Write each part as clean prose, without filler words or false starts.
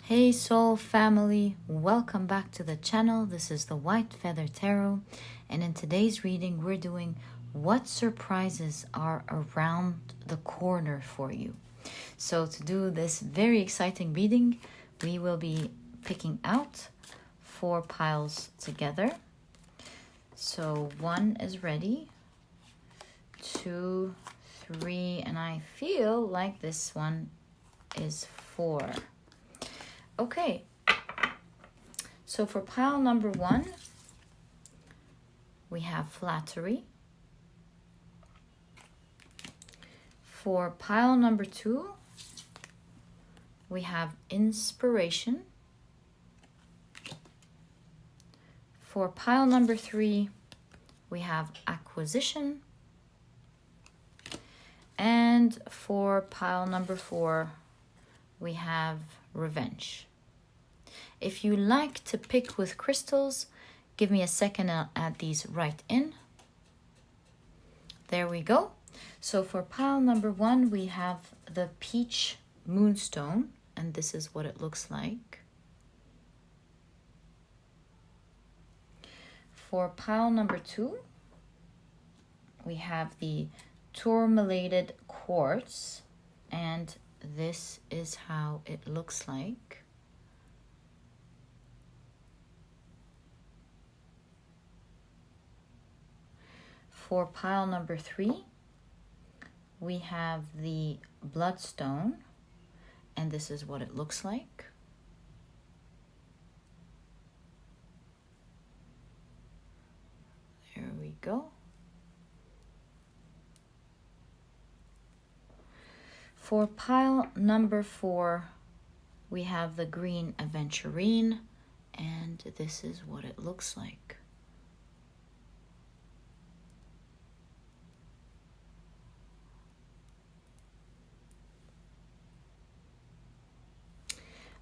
Hey soul family, welcome back to the channel. This is the White Feather Tarot, and in today's reading we're doing what surprises are around the corner for you. So to do this very exciting reading, we will be picking out 4 piles together. So 1 is ready, 2, 3, and I feel like this one is 4. Okay, so for pile number 1, we have Flattery. For pile number 2, we have Inspiration. For pile number 3, we have Acquisition. And for pile number 4, we have Revenge. If you like to pick with crystals, give me a second, I'll add these right in. There we go. So for pile number 1, we have the Peach Moonstone, and this is what it looks like. For pile number 2, we have the Tourmaline Quartz, and this is how it looks like. For pile number 3, we have the Bloodstone, and this is what it looks like. There we go. For pile number 4, we have the green Aventurine, and this is what it looks like.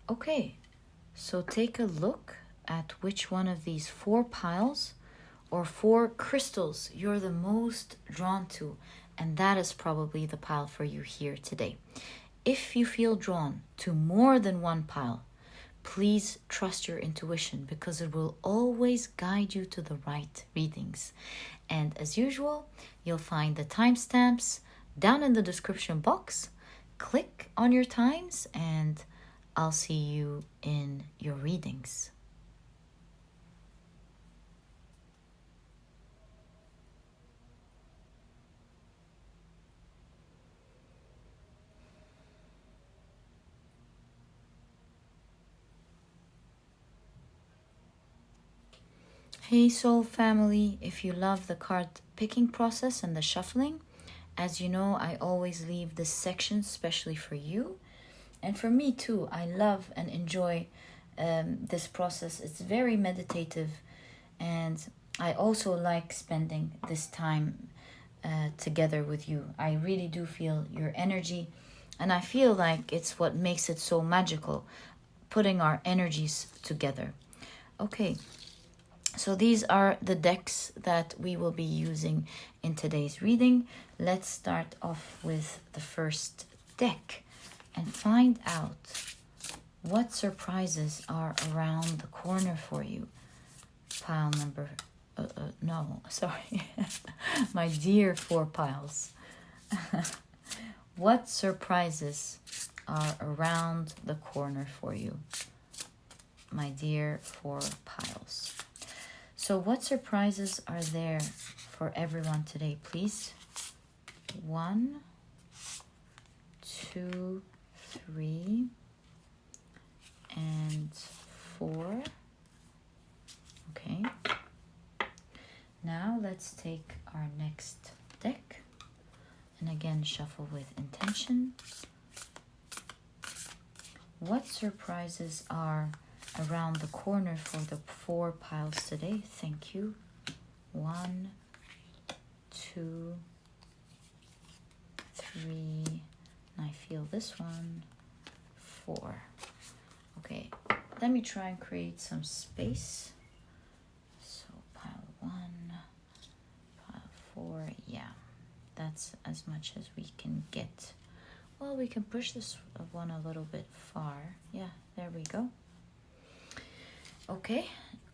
Okay, so take a look at which one of these 4 piles or 4 crystals you're the most drawn to, and that is probably the pile for you here today. If you feel drawn to more than one pile, please trust your intuition, because it will always guide you to the right readings. And as usual, you'll find the timestamps down in the description box. Click on your times and I'll see you in your readings. Hey soul family, if you love the card picking process and the shuffling, as you know, I always leave this section especially for you. And for me too, I love and enjoy this process. It's very meditative, and I also like spending this time together with you. I really do feel your energy, and I feel like it's what makes it so magical, putting our energies together. Okay, so these are the decks that we will be using in today's reading. Let's start off with the first deck and find out what surprises are around the corner for you. Pile number, no, sorry, my dear 4 piles. What surprises are around the corner for you, my dear 4 piles? So what surprises are there for everyone today, please? 1, 2, 3, and 4. Okay. Now let's take our next deck and again shuffle with intention. What surprises are around the corner for the 4 piles today? Thank you. 1, 2, 3. I feel this one, 4. Okay, let me try and create some space. So pile 1, pile 4, yeah, that's as much as we can get. Well, we can push this one a little bit far. Yeah, there we go. Okay,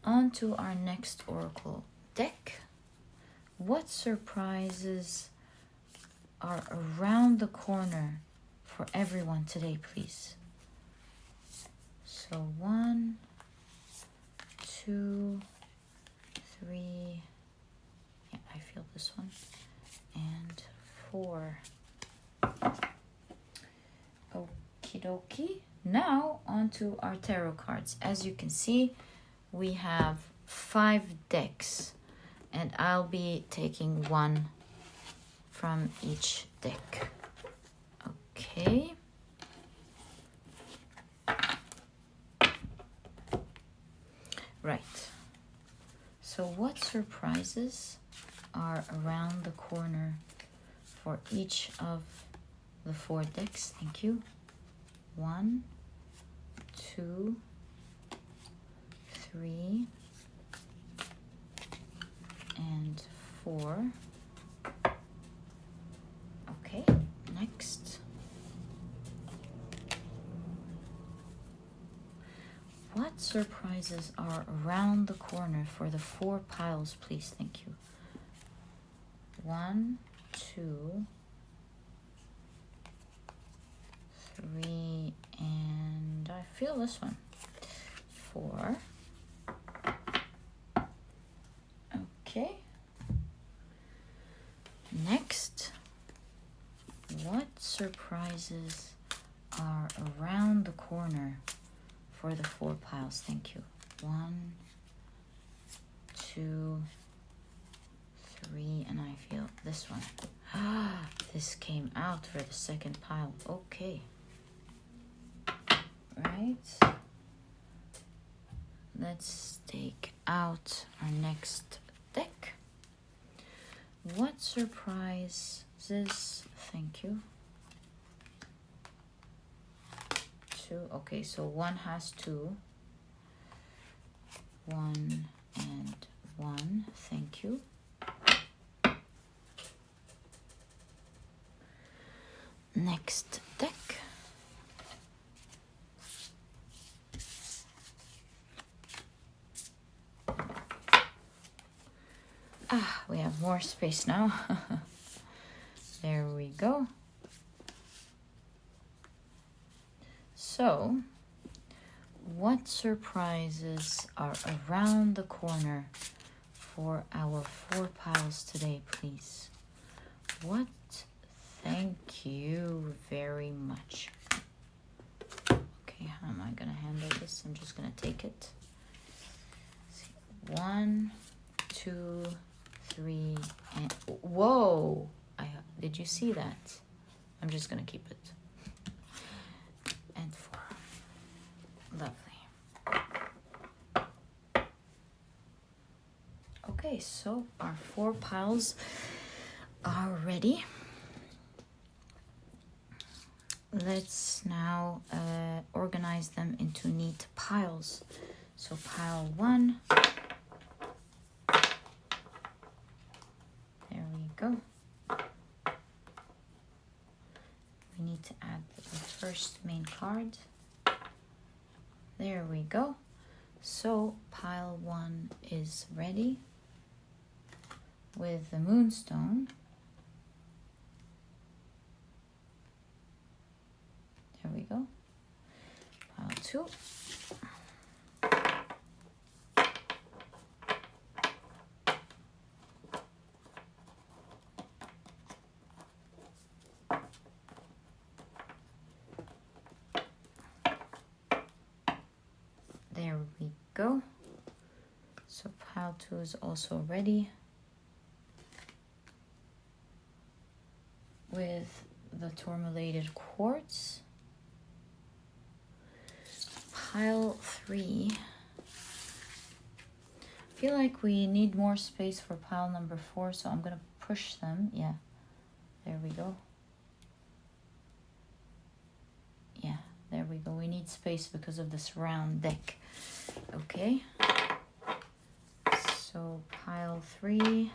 on to our next oracle deck. What surprises are around the corner for everyone today, please? So 1, 2, 3, yeah, I feel this one, and 4. Okie dokie. Now on to our tarot cards. As you can see, we have 5 decks, and I'll be taking one from each deck. Okay. Right. So what surprises are around the corner for each of the 4 decks? Thank you. 1, 2, 3, and 4. Okay, next. What surprises are around the corner for the 4 piles, please? Thank you. 1, 2, 3, and I feel this one. 4. Okay. Next, what surprises are around the corner for the 4 piles? Thank you. 1, 2, 3, and I feel this one. This came out for the second pile. Okay. Right. Let's take out our next deck. What surprises? Thank you. 2. Okay, so 1 has 2. 1 and 1. Thank you. Next deck. We have more space now. There we go. So, what surprises are around the corner for our 4 piles today, please? What? Thank you very much. Okay, how am I going to handle this? I'm just going to take it. 1, 2, 3, and whoa! Did you see that? I'm just going to keep it. And 4. Lovely. Okay, so our 4 piles are ready. Let's now organize them into neat piles. So pile 1. There we go. We need to add the first main card. There we go. So pile 1 is ready with the Moonstone. There we go. Pile 2. There we go. So pile 2 is also ready with the tourmalated quartz. Pile 3. I feel like we need more space for pile number 4, so I'm going to push them. Yeah, there we go. Yeah, there we go. We need space because of this round deck. Okay. So pile 3.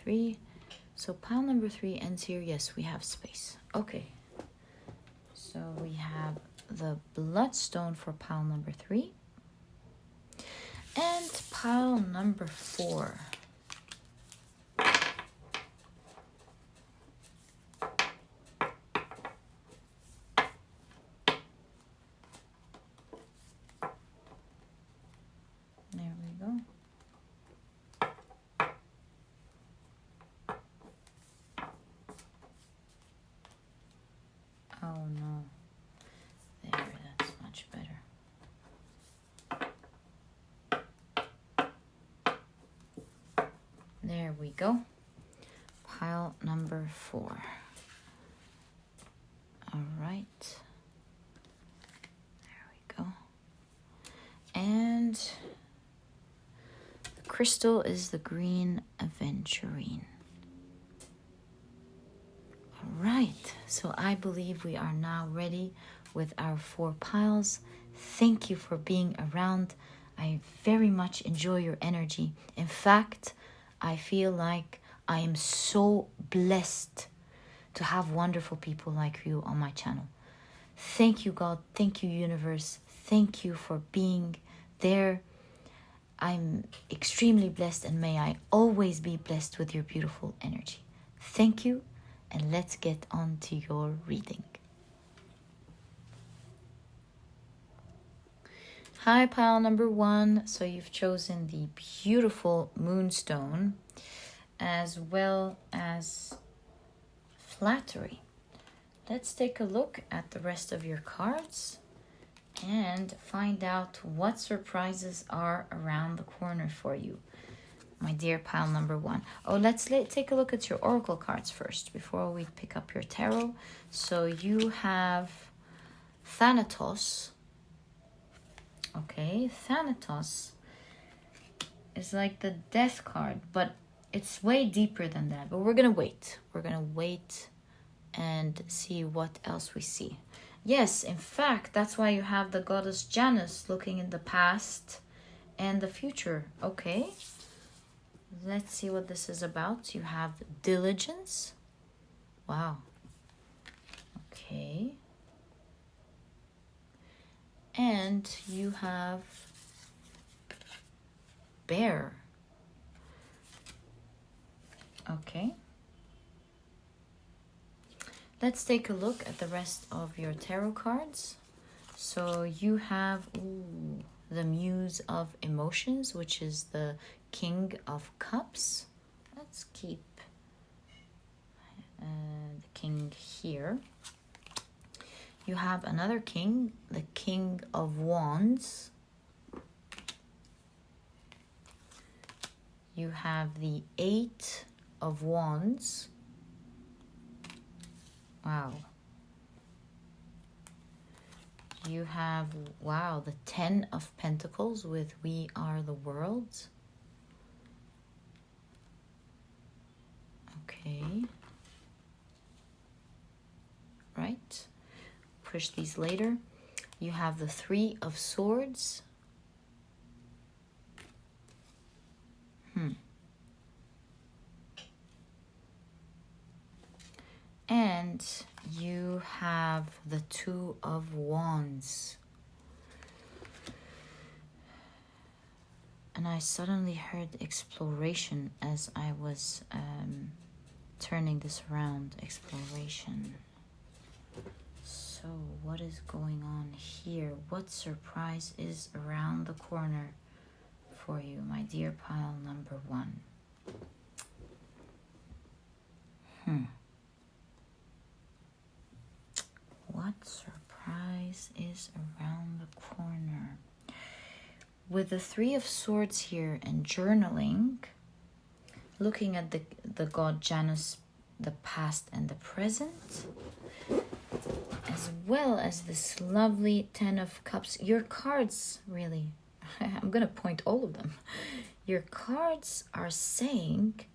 3. So pile number 3 ends here. Yes, we have space. Okay. So we have the Bloodstone for pile number 3. And pile number 4. There we go. Oh no. There, that's much better. There we go. Pile number 4. All right. There we go. And the crystal is the green Aventurine. All right. So I believe we are now ready with our 4 piles. Thank you for being around. I very much enjoy your energy. In fact, I feel like I am so blessed to have wonderful people like you on my channel. Thank you, God. Thank you, universe. Thank you for being there. I'm extremely blessed, and may I always be blessed with your beautiful energy. Thank you, and let's get on to your reading. Hi, pile number 1. So you've chosen the beautiful Moonstone as well as Flattery. Let's take a look at the rest of your cards and find out what surprises are around the corner for you, my dear pile number 1. Oh, let's take a look at your oracle cards first before we pick up your tarot. So you have Thanatos. Okay, Thanatos is like the death card, but it's way deeper than that. But we're going to wait. We're going to wait and see what else we see. Yes, in fact, that's why you have the goddess Janus looking in the past and the future. Okay, let's see what this is about. You have diligence. Wow. Okay. And you have bear. Okay. Let's take a look at the rest of your tarot cards. So you have the Muse of Emotions, which is the King of Cups. Let's keep the king here. You have another king, the King of Wands. You have the 8 of Wands. Wow. You have, wow, the 10 of Pentacles with We Are the World. Okay. Right. Push these later. You have the 3 of Swords. And you have the 2 of Wands. And I suddenly heard exploration as I was turning this around. Exploration. So what is going on here? What surprise is around the corner for you, my dear pile number 1? What surprise is around the corner? With the 3 of Swords here and journaling, looking at the god Janus, the past and the present, as well as this lovely 10 of Cups. Your cards, really, I'm going to point all of them. Your cards are saying,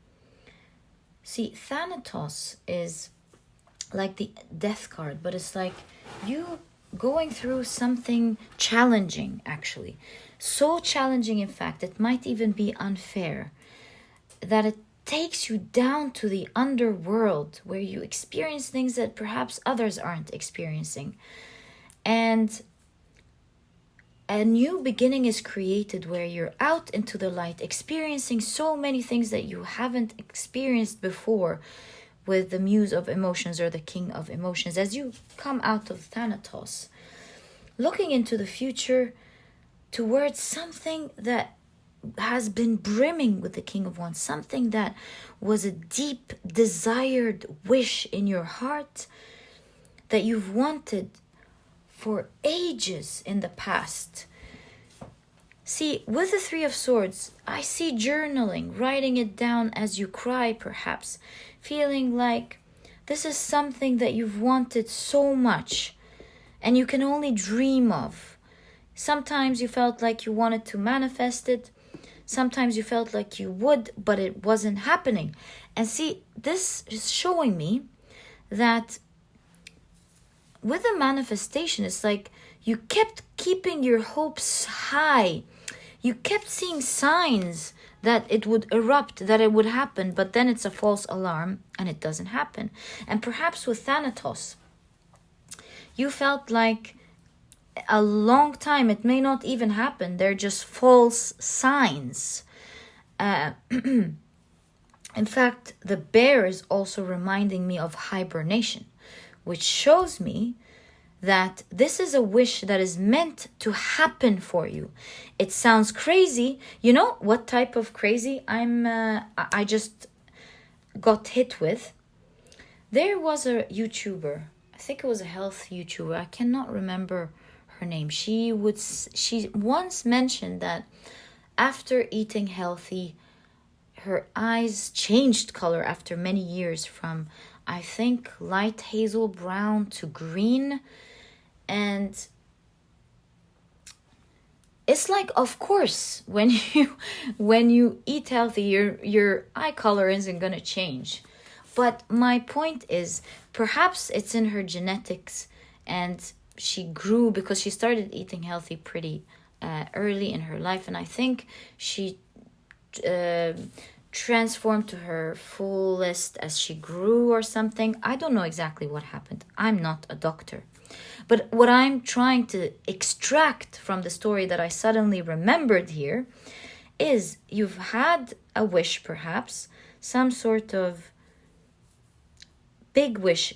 see, Thanatos is like the death card, but it's like you going through something challenging, actually. So challenging, in fact, it might even be unfair, that it takes you down to the underworld where you experience things that perhaps others aren't experiencing. And a new beginning is created where you're out into the light, experiencing so many things that you haven't experienced before with the muse of emotions or the king of emotions. As you come out of Thanatos, looking into the future towards something that has been brimming with the King of Wands, something that was a deep desired wish in your heart that you've wanted for ages in the past. See, with the Three of Swords, I see journaling, writing it down as you cry perhaps, feeling like this is something that you've wanted so much and you can only dream of. Sometimes you felt like you wanted to manifest it. Sometimes you felt like you would, but it wasn't happening. And see, this is showing me that with the manifestation, it's like you kept keeping your hopes high. You kept seeing signs that it would erupt, that it would happen, but then it's a false alarm and it doesn't happen. And perhaps with Thanatos, you felt like a long time it may not even happen. They're just false signs. In fact, the bear is also reminding me of hibernation, which shows me that this is a wish that is meant to happen for you. It sounds crazy. You know what type of crazy I just got hit with? There was a YouTuber, I think it was a health YouTuber, I cannot remember her name. She once mentioned that after eating healthy, her eyes changed color after many years from, I think, light hazel brown to green. And it's like, of course, when you eat healthy, your eye color isn't gonna change. But my point is, perhaps it's in her genetics, and she grew because she started eating healthy pretty early in her life, and I think she transformed to her fullest as she grew or something. I don't know exactly what happened. I'm not a doctor. But what I'm trying to extract from the story that I suddenly remembered here is you've had a wish, perhaps, some sort of big wish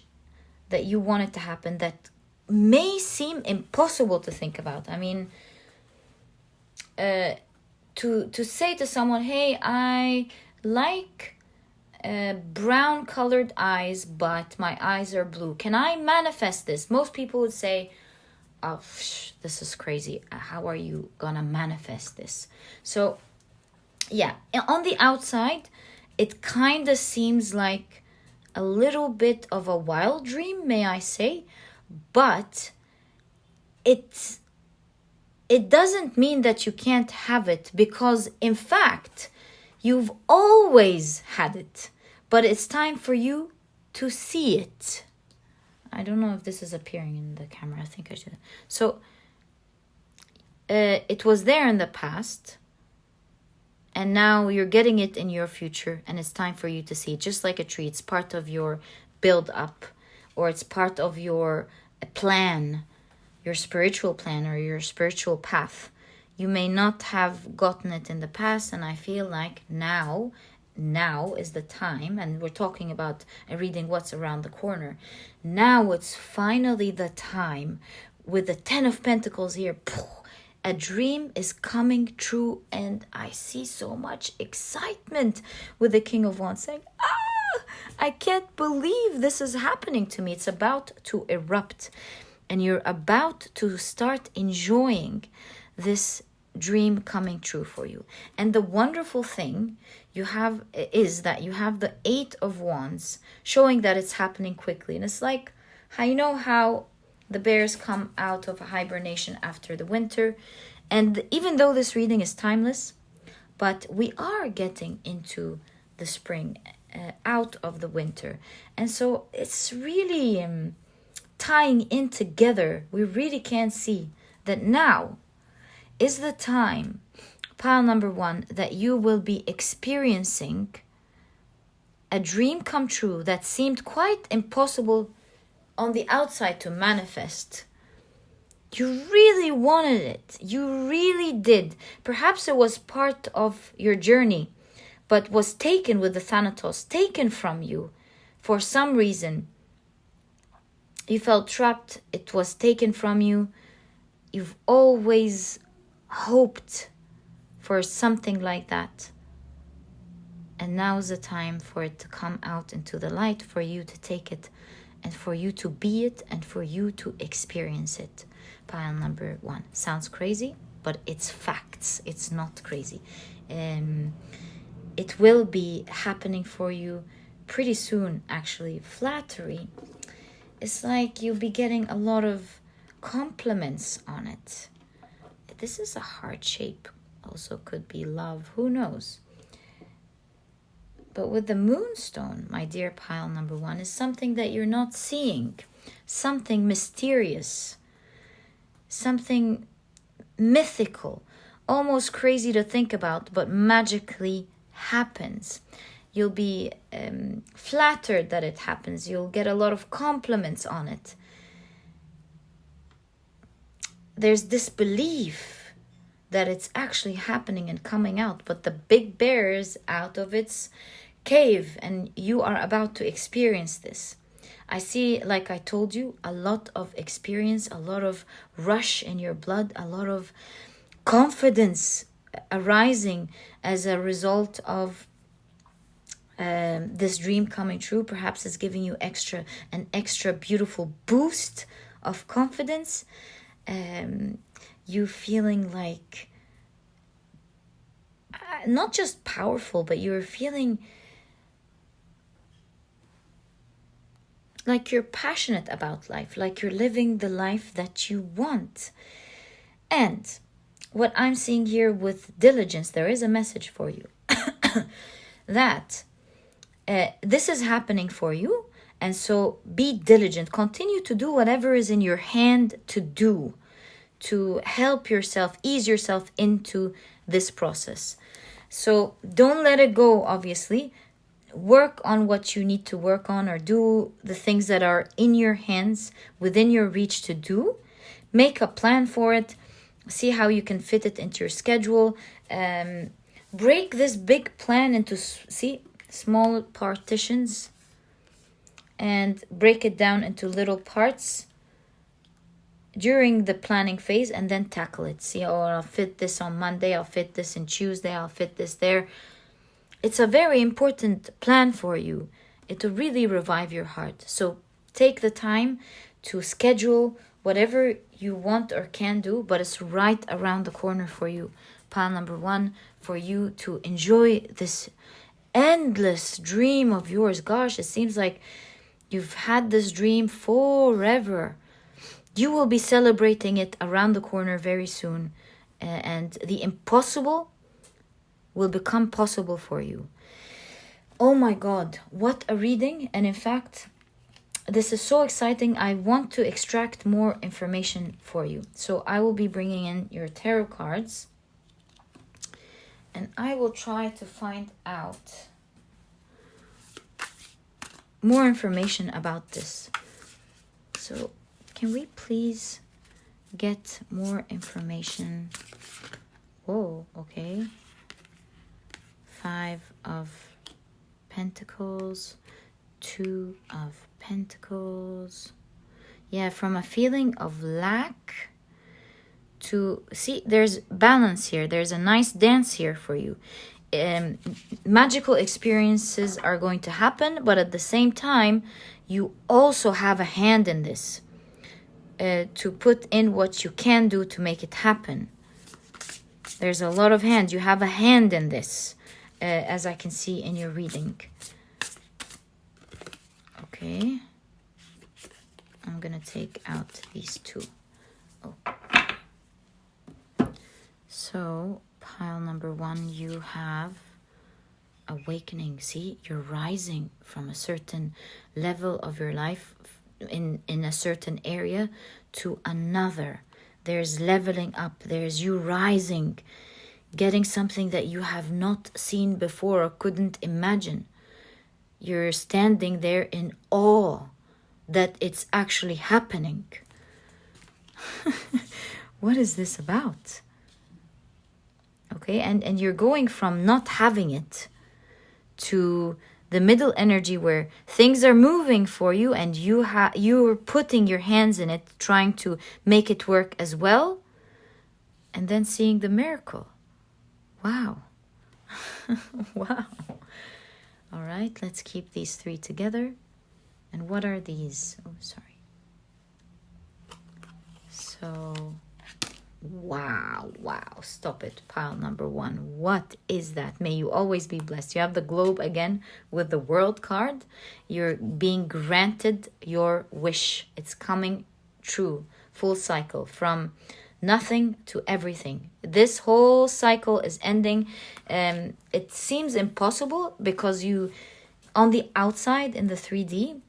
that you wanted to happen that may seem impossible to think about. I mean, to say to someone, hey, I like brown colored eyes, but my eyes are blue. Can I manifest this? Most people would say, oh, this is crazy. How are you gonna manifest this? So, yeah, on the outside, it kind of seems like a little bit of a wild dream, may I say, but it doesn't mean that you can't have it, because in fact, you've always had it, but it's time for you to see it. I don't know if this is appearing in the camera. I think I should. So, it was there in the past, and now you're getting it in your future, and it's time for you to see it. Just like a tree, it's part of your build-up, or it's part of your plan, your spiritual plan, or your spiritual path. You may not have gotten it in the past, and I feel like now is the time, and we're talking about reading what's around the corner. Now it's finally the time, with the 10 of Pentacles here. A dream is coming true, and I see so much excitement with the King of Wands saying, I can't believe this is happening to me. It's about to erupt, and you're about to start enjoying this dream coming true for you. And the wonderful thing you have is that you have the 8 of Wands showing that it's happening quickly. And it's like, how the bears come out of hibernation after the winter. And even though this reading is timeless, but we are getting into the spring, out of the winter. And so it's really tying in together. We really can see that now is the time, pile number 1, that you will be experiencing a dream come true that seemed quite impossible on the outside to manifest. You really wanted it. You really did. Perhaps it was part of your journey, but was taken with the Thanatos, taken from you for some reason. You felt trapped. It was taken from you. You've always hoped for something like that. And now's the time for it to come out into the light, for you to take it, and for you to be it, and for you to experience it. Pile number 1. Sounds crazy, but it's facts. It's not crazy. It will be happening for you pretty soon, actually. Flattery. It's like you'll be getting a lot of compliments on it. This is a heart shape. Also could be love. Who knows? But with the Moonstone, my dear pile number 1, is something that you're not seeing. Something mysterious. Something mythical. Almost crazy to think about, but magically happens. You'll be flattered that it happens. You'll get a lot of compliments on it. There's this belief that it's actually happening and coming out, but the big bear is out of its cave and you are about to experience this. I see, like I told you, a lot of experience, a lot of rush in your blood, a lot of confidence arising as a result of this dream coming true. Perhaps it's giving you an extra beautiful boost of confidence. You feeling like not just powerful, but you're feeling like you're passionate about life, like you're living the life that you want. And what I'm seeing here with diligence, there is a message for you that this is happening for you. And so be diligent. Continue to do whatever is in your hand to do to help yourself, ease yourself into this process. So don't let it go, obviously. Work on what you need to work on, or do the things that are in your hands, within your reach to do. Make a plan for it. See how you can fit it into your schedule. Break this big plan into, small partitions, and break it down into little parts during the planning phase, and then tackle it. See, I'll fit this on Monday, I'll fit this in Tuesday, I'll fit this there. It's a very important plan for you. It will really revive your heart. So take the time to schedule whatever you want or can do, but it's right around the corner for you. Pile number 1, for you to enjoy this endless dream of yours. Gosh, it seems like you've had this dream forever. You will be celebrating it around the corner very soon. And the impossible will become possible for you. Oh my God, what a reading. And in fact, this is so exciting. I want to extract more information for you. So I will be bringing in your tarot cards. And I will try to find out more information about this. So can we please get more information? Whoa, okay. 5 of Pentacles, 2 of Pentacles. Yeah, from a feeling of lack to, see, there's balance here. There's a nice dance here for you. Magical experiences are going to happen, but at the same time, you also have a hand in this. To put in what you can do to make it happen. There's a lot of hands. You have a hand in this, as I can see in your reading. Okay. I'm going to take out these 2. Oh. So, pile number 1, you have awakening. See, you're rising from a certain level of your life in a certain area to another. There's leveling up. There's you rising, getting something that you have not seen before or couldn't imagine. you're standing there in awe that it's actually happening. What is this about? Okay, and you're going from not having it to the middle energy where things are moving for you, and you're putting your hands in it, trying to make it work as well, and then seeing the miracle. Wow. Wow. All right, let's keep these three together. And what are these? Oh, sorry. So, wow. Stop it. Pile number 1. What is that? May you always be blessed. You have the globe again with the world card. You're being granted your wish. It's coming true. Full cycle from nothing to everything. This whole cycle is ending. It seems impossible because you, on the outside in the 3D,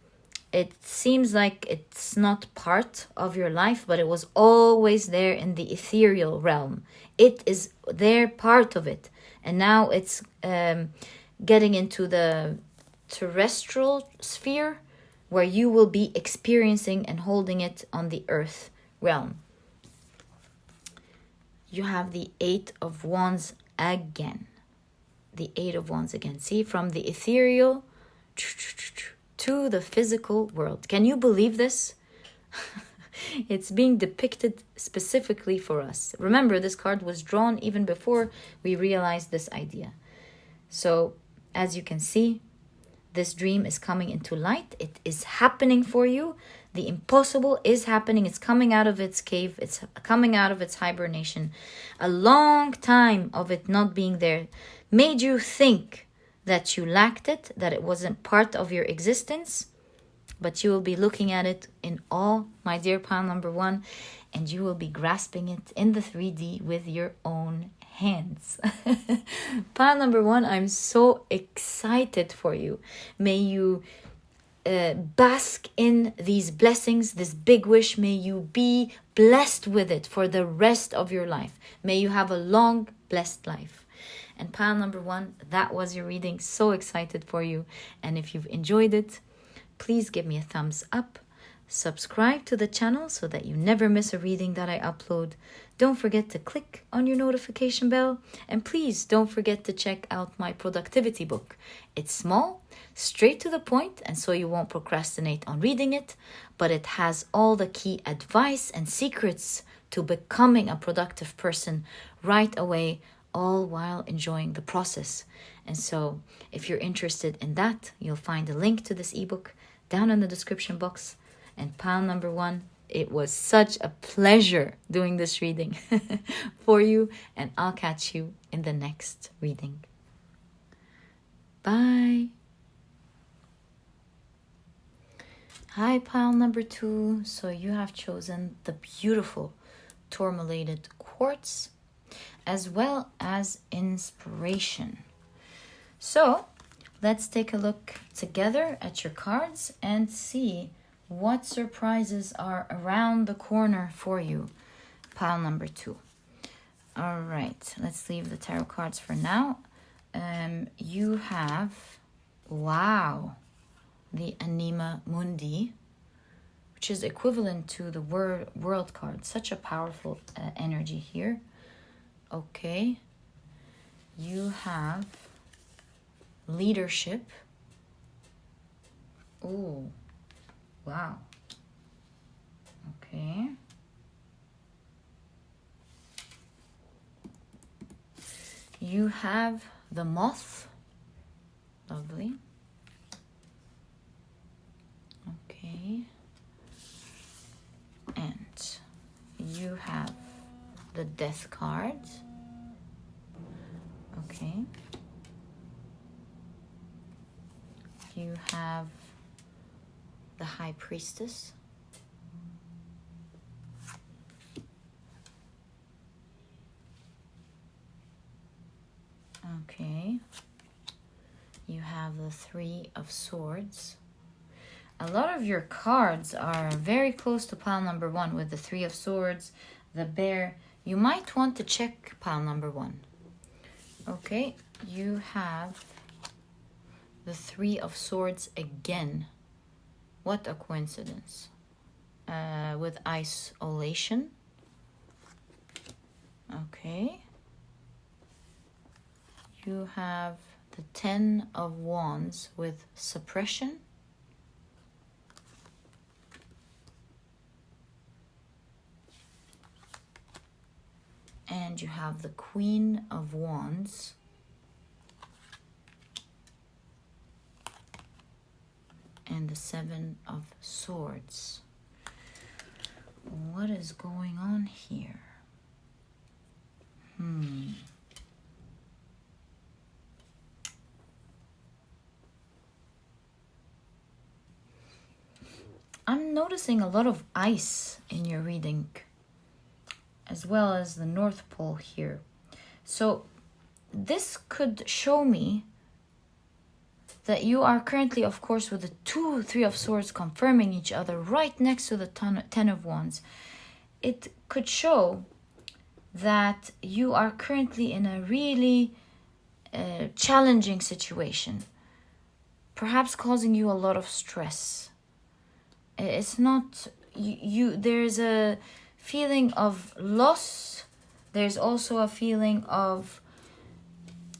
it seems like it's not part of your life, but it was always there in the ethereal realm. It is there, part of it. And now it's getting into the terrestrial sphere where you will be experiencing and holding it on the earth realm. You have the 8 of Wands again. The 8 of Wands again. See, from the ethereal to the physical world. Can you believe this? It's being depicted specifically for us. Remember, this card was drawn even before we realized this idea. So, as you can see, this dream is coming into light. It is happening for you. The impossible is happening. It's coming out of its cave. It's coming out of its hibernation. A long time of it not being there made you think that you lacked it, that it wasn't part of your existence. But you will be looking at it in awe, my dear pile number 1, and you will be grasping it in the 3D with your own hands. Pile number 1, I'm so excited for you. May you bask in these blessings, this big wish. May you be blessed with it for the rest of your life. May you have a long, blessed life. And pile number 1, that was your reading. So excited for you. And if you've enjoyed it, please give me a thumbs up. Subscribe to the channel so that you never miss a reading that I upload. Don't forget to click on your notification bell. And please don't forget to check out my productivity book. It's small, straight to the point, and so you won't procrastinate on reading it. But it has all the key advice and secrets to becoming a productive person right away, all while enjoying the process. And so if you're interested in that, you'll find a link to this ebook down in the description box. And pile number 1, it was such a pleasure doing this reading for you, and I'll catch you in the next reading. Bye. Hi, pile number 2. So you have chosen the beautiful tourmalated quartz as well as inspiration. So let's take a look together at your cards and see what surprises are around the corner for you, pile number 2. All right, let's leave the tarot cards for now. You have, wow, the Anima Mundi, which is equivalent to the world card. Such a powerful energy here. Okay. You have leadership. Oh, wow. Okay. You have the moth. Lovely. Okay. And you have the death card. Okay. You have the High Priestess. Okay. You have the Three of Swords. A lot of your cards are very close to pile number 1 with the Three of Swords, the Bear. You might want to check pile number 1. Okay. You have the Three of Swords again. What a coincidence. With isolation. Okay. You have the Ten of Wands with suppression. And you have the Queen of Wands and the Seven of Swords. What is going on here? I'm noticing a lot of ice in your reading, as well as the North Pole here. So this could show me that you are currently, of course, with the Three of Swords confirming each other right next to the Ten of Wands. It could show that you are currently in a really challenging situation, perhaps causing you a lot of stress. It's not you. There's a feeling of loss. There's also a feeling of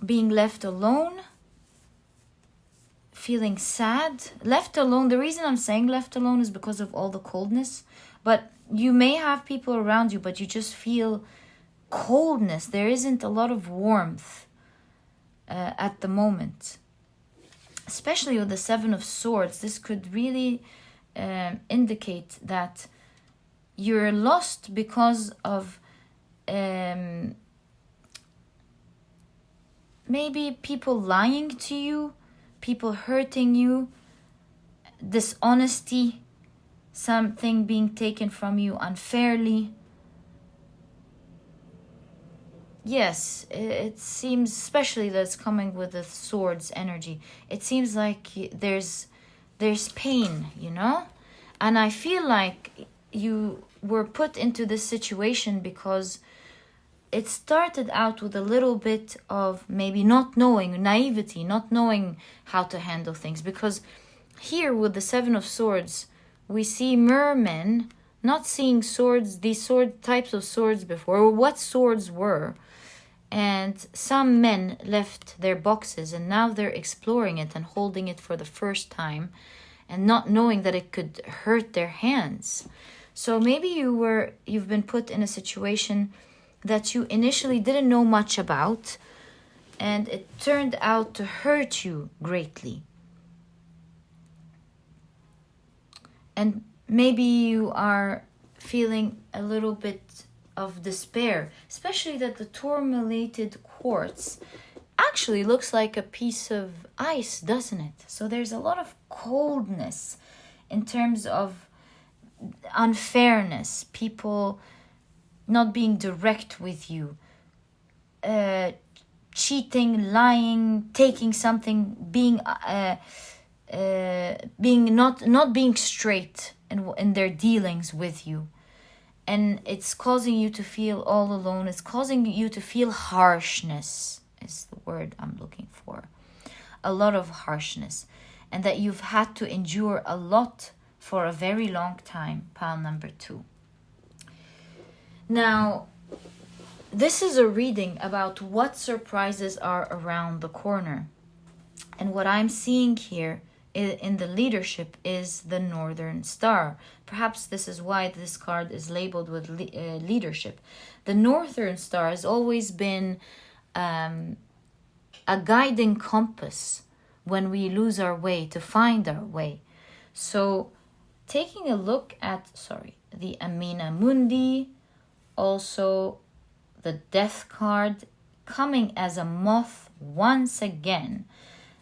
being left alone, feeling sad, left alone. The reason I'm saying left alone is because of all the coldness. But you may have people around you, but you just feel coldness. There isn't a lot of warmth at the moment. Especially with the Seven of Swords, this could really indicate that you're lost because of maybe people lying to you, people hurting you, dishonesty, something being taken from you unfairly. Yes, it seems, especially that it's coming with the swords energy, it seems like there's pain, you know? And I feel like you were put into this situation because it started out with a little bit of maybe not knowing, naivety, not knowing how to handle things. Because here with the Seven of Swords, we see mermen not seeing swords, these types of swords before, or what swords were. And some men left their boxes and now they're exploring it and holding it for the first time and not knowing that it could hurt their hands. So maybe you've been put in a situation that you initially didn't know much about, and it turned out to hurt you greatly. And maybe you are feeling a little bit of despair, especially that the tourmaline quartz actually looks like a piece of ice, doesn't it? So there's a lot of coldness in terms of unfairness, people not being direct with you, cheating, lying, taking something, being not being straight in their dealings with you. And it's causing you to feel all alone. It's causing you to feel harshness, is the word I'm looking for. A lot of harshness. And that you've had to endure a lot for a very long time, pile number 2. Now, this is a reading about what surprises are around the corner. And what I'm seeing here in the leadership is the Northern Star. Perhaps this is why this card is labeled with leadership. The Northern Star has always been a guiding compass when we lose our way, to find our way. So taking a look at, the Amina Mundi, also the Death card, coming as a moth once again,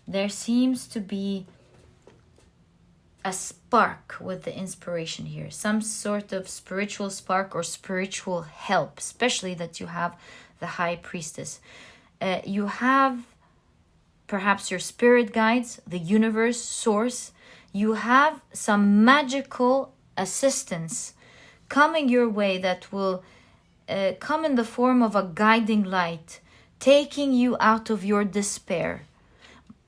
there seems to be a spark with the inspiration here, some sort of spiritual spark or spiritual help, especially that you have the High Priestess. You have perhaps your spirit guides, the universe, source. You have some magical assistance coming your way that will come in the form of a guiding light, taking you out of your despair.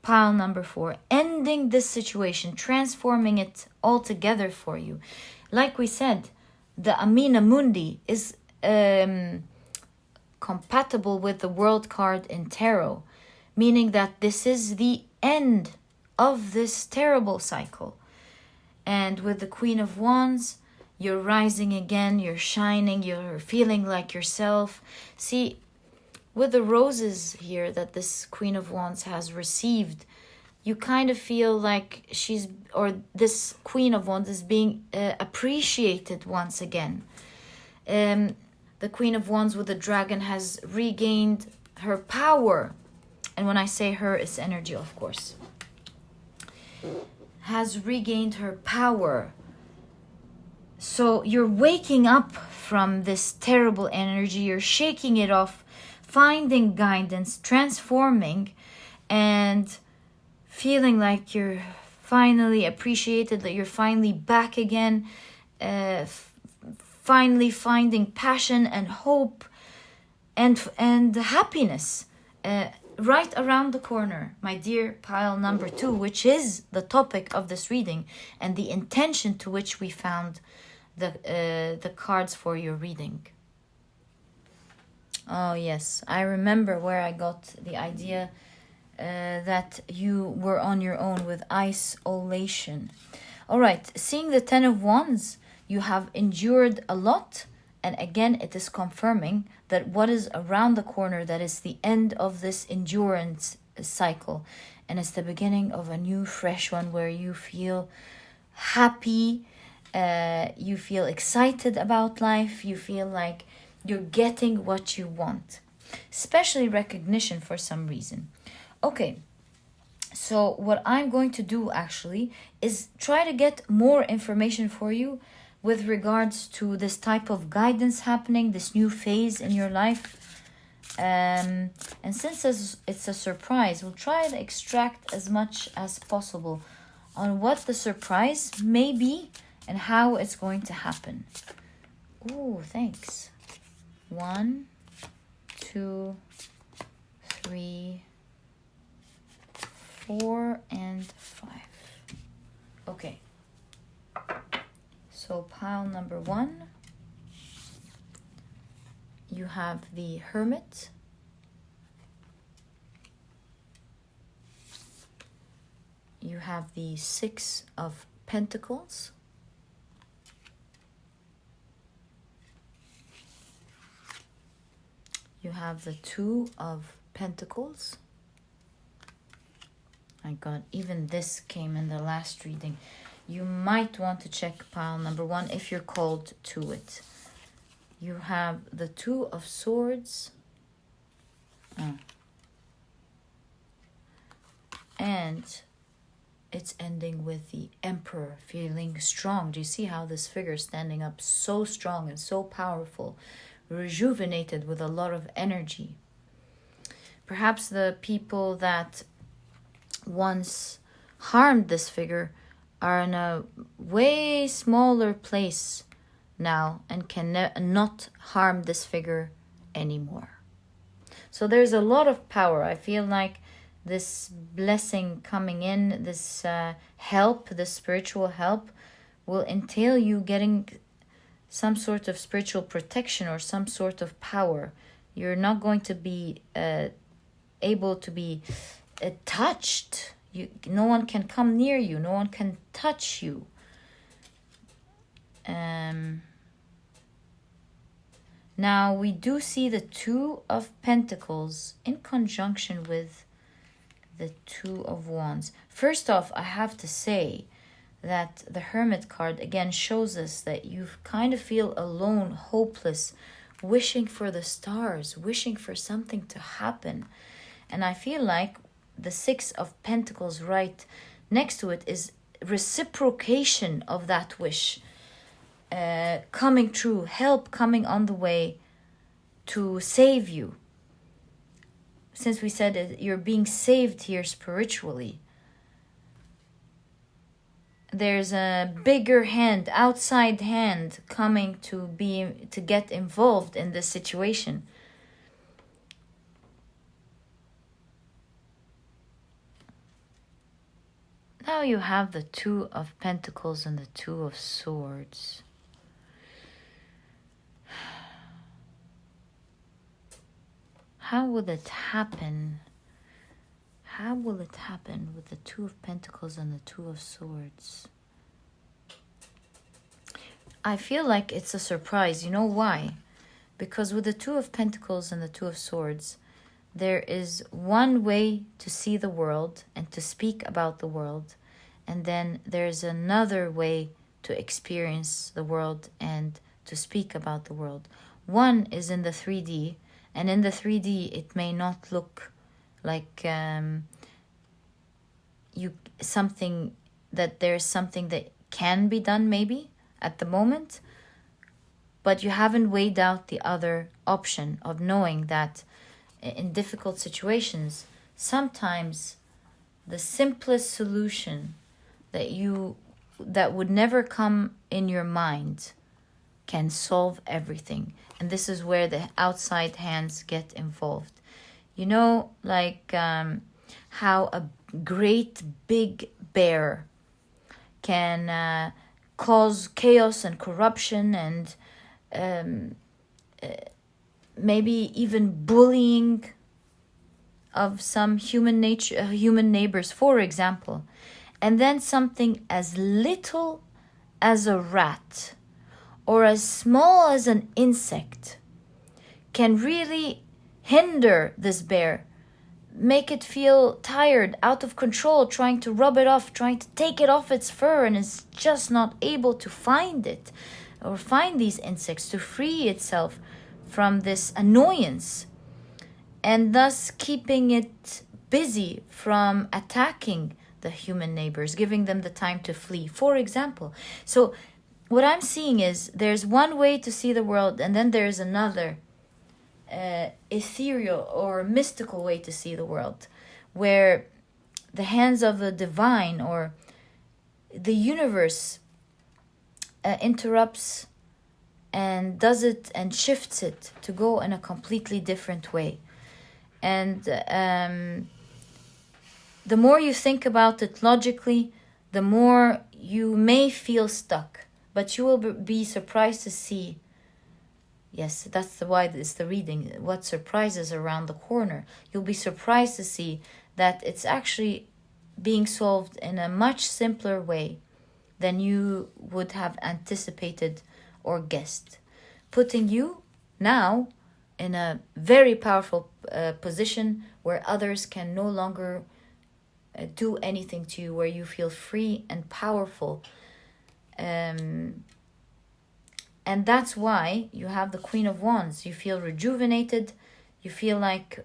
pile number 4, ending this situation, transforming it altogether for you. Like we said, the Amina Mundi is compatible with the World card in Tarot, meaning that this is the end of this terrible cycle. And with the Queen of Wands, you're rising again, you're shining, you're feeling like yourself. See, with the roses here that this Queen of Wands has received, you kind of feel like this Queen of Wands is being appreciated once again. The Queen of Wands with the dragon has regained her power. And when I say her, it's energy, of course. Has regained her power. So you're waking up from this terrible energy. You're shaking it off, finding guidance, transforming, and feeling like you're finally appreciated, that you're finally back again, finally finding passion and hope and happiness right around the corner, my dear pile number 2, which is the topic of this reading and the intention to which we found the cards for your reading. Oh yes, I remember where I got the idea that you were on your own with isolation. All right, seeing the 10 of Wands, you have endured a lot, and again it is confirming that what is around the corner, that is the end of this endurance cycle, and it's the beginning of a new fresh one where you feel happy, you feel excited about life, you feel like you're getting what you want, especially recognition for some reason. Okay, so what I'm going to do actually is try to get more information for you with regards to this type of guidance happening, this new phase in your life. And since it's a surprise, we'll try to extract as much as possible on what the surprise may be and how it's going to happen. Ooh, thanks. 1, 2, 3, 4, and 5. Okay. So pile number 1, you have the Hermit, you have the 6 of Pentacles, you have the 2 of Pentacles. My God, even this came in the last reading. You might want to check pile number 1 if you're called to it. You have the 2 of Swords. And it's ending with the Emperor, feeling strong. Do you see how this figure is standing up so strong and so powerful, rejuvenated with a lot of energy? Perhaps the people that once harmed this figure are in a way smaller place now and can not harm this figure anymore. So there's a lot of power. I feel like this blessing coming in, this help, this spiritual help, will entail you getting some sort of spiritual protection or some sort of power. You're not going to be able to be touched. No one can come near you. No one can touch you. Now we do see the 2 of Pentacles in conjunction with the 2 of Wands. First off, I have to say that the Hermit card again shows us that you kind of feel alone, hopeless, wishing for the stars, wishing for something to happen. And I feel like the 6 of Pentacles right next to it is reciprocation of that wish coming true, help coming on the way to save you. Since we said you're being saved here spiritually, there's a bigger hand, outside hand coming to get involved in this situation. Now you have the Two of Pentacles and the Two of Swords. How will it happen? How will it happen with the Two of Pentacles and the Two of Swords? I feel like it's a surprise. You know why? Because with the Two of Pentacles and the Two of Swords, there is one way to see the world and to speak about the world. And then there's another way to experience the world and to speak about the world. One is in the 3D. And in the 3D, it may not look like there's something that can be done maybe at the moment. But you haven't weighed out the other option of knowing that in difficult situations, sometimes the simplest solution that would never come in your mind can solve everything. And this is where the outside hands get involved. You know, like how a great big bear can cause chaos and corruption and maybe even bullying of some human neighbors, for example. And then something as little as a rat or as small as an insect can really hinder this bear, make it feel tired, out of control, trying to rub it off, trying to take it off its fur, and is just not able to find it or find these insects to free itself from this annoyance, and thus keeping it busy from attacking the human neighbors, giving them the time to flee, for example. So what I'm seeing is there's one way to see the world, and then there's another ethereal or mystical way to see the world, where the hands of the divine or the universe interrupts and does it and shifts it to go in a completely different way. And the more you think about it logically, the more you may feel stuck. But you will be surprised to see, yes, that's why it's the reading, what surprises around the corner. You'll be surprised to see that it's actually being solved in a much simpler way than you would have anticipated or guessed, putting you now in a very powerful position where others can no longer do anything to you, where you feel free and powerful. And that's why you have the Queen of Wands. You feel rejuvenated. You feel like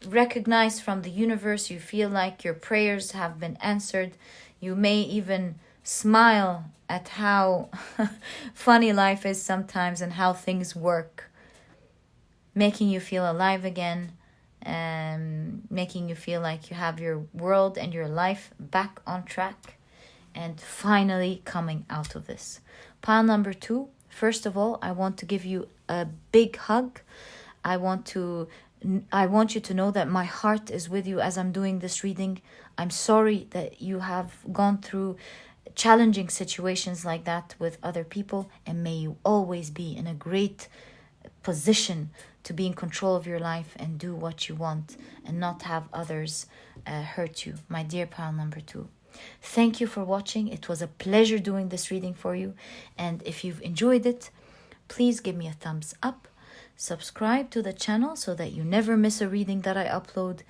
recognized from the universe. You feel like your prayers have been answered. You may even smile at how funny life is sometimes and how things work, making you feel alive again, and making you feel like you have your world and your life back on track, and finally coming out of this. Pile number 2, first of all, I want to give you a big hug. I want you to know that my heart is with you as I'm doing this reading. I'm sorry that you have gone through challenging situations like that with other people, and may you always be in a great position to be in control of your life and do what you want and not have others hurt you, my dear pile number 2. Thank you for watching. It was a pleasure doing this reading for you, and if you've enjoyed it, please give me a thumbs up, subscribe to the channel so that you never miss a reading that I upload.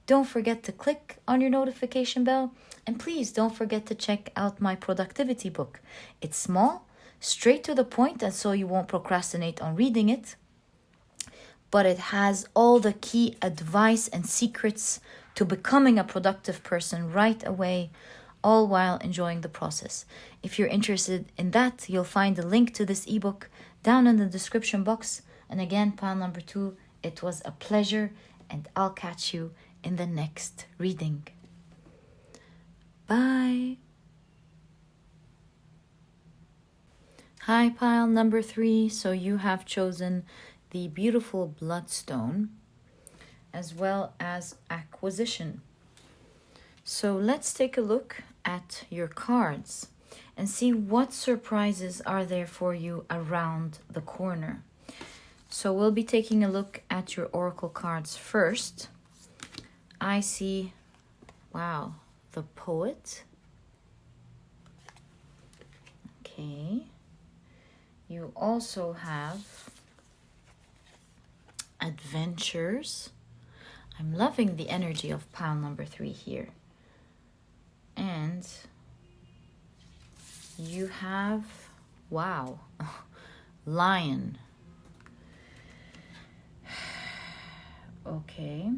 Don't forget to click on your notification bell, and please don't forget to check out my productivity book. It's small, straight to the point, and so you won't procrastinate on reading it, but it has all the key advice and secrets to becoming a productive person right away, all while enjoying the process. If you're interested in that, you'll find a link to this ebook down in the description box. And again, pile number 2, it was a pleasure, and I'll catch you in the next reading. Bye. Hi, pile number 3. So you have chosen the beautiful Bloodstone as well as Acquisition. So let's take a look at your cards and see what surprises are there for you around the corner. So we'll be taking a look at your oracle cards first. I see, wow, the Poet. Okay. You also have Adventures. I'm loving the energy of pile number 3 here. And you have, wow, Lion. Okay.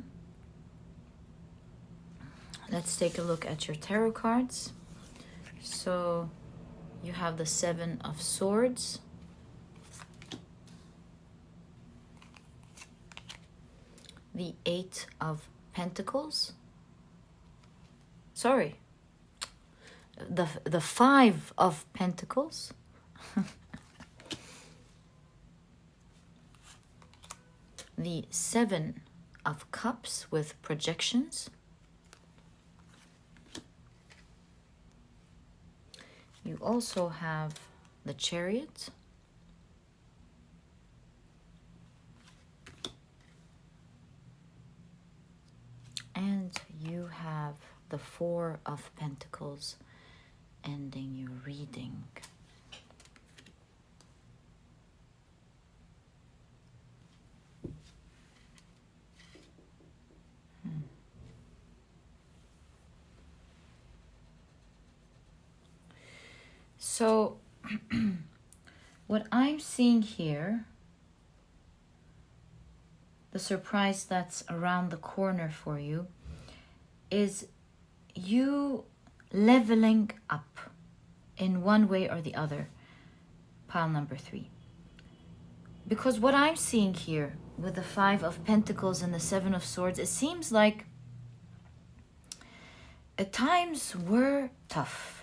Let's take a look at your tarot cards. So you have the 7 of Swords. The 8 of Pentacles. Sorry. The 5 of Pentacles. The 7 of Cups with projections. You also have the Chariot. And you have the 4 of Pentacles ending your reading. So, what I'm seeing here, the surprise that's around the corner for you, is you leveling up in one way or the other, pile number 3. Because what I'm seeing here with the 5 of Pentacles and the 7 of Swords, it seems like at times were tough.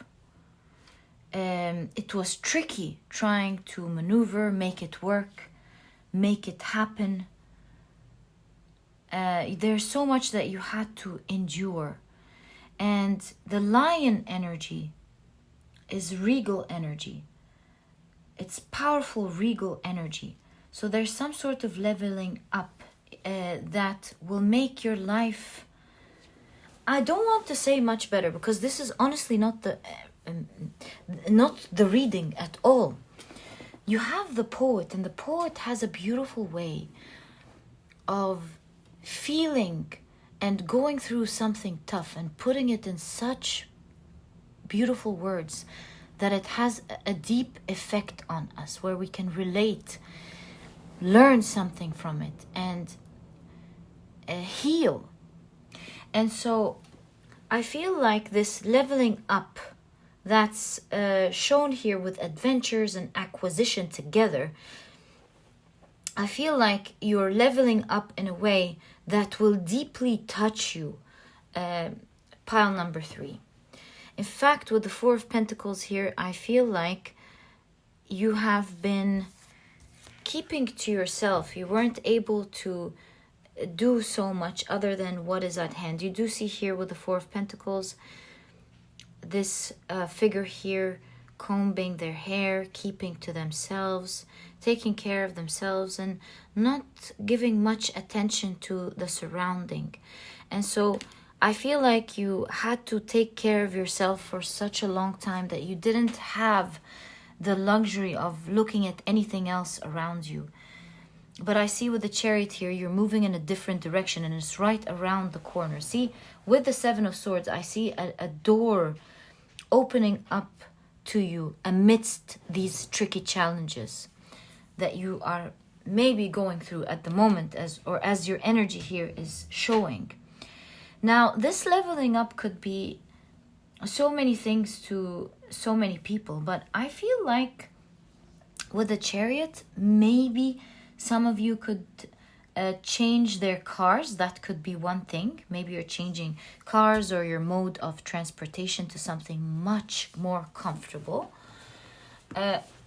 It was tricky trying to maneuver, make it work, make it happen. There's so much that you had to endure. And the Lion energy is regal energy. It's powerful regal energy. So there's some sort of leveling up that will make your life, I don't want to say much better, because this is honestly not the reading at all. You have the Poet, and the Poet has a beautiful way of feeling and going through something tough and putting it in such beautiful words that it has a deep effect on us, where we can relate, learn something from it, and heal. And so I feel like this leveling up that's shown here with Adventures and Acquisition together, I feel like you're leveling up in a way that will deeply touch you, pile number 3. In fact, with the 4 of Pentacles here, I feel like you have been keeping to yourself. You weren't able to do so much other than what is at hand. You do see here with the 4 of Pentacles, this figure here combing their hair, keeping to themselves, taking care of themselves, and not giving much attention to the surrounding. And so I feel like you had to take care of yourself for such a long time that you didn't have the luxury of looking at anything else around you. But I see with the Chariot here, you're moving in a different direction, and it's right around the corner. See, with the 7 of Swords, I see a door opening up to you amidst these tricky challenges that you are maybe going through at the moment, as your energy here is showing. Now, this leveling up could be so many things to so many people, but I feel like with the Chariot, maybe some of you could change their cars. That could be one thing. Maybe you're changing cars or your mode of transportation to something much more comfortable.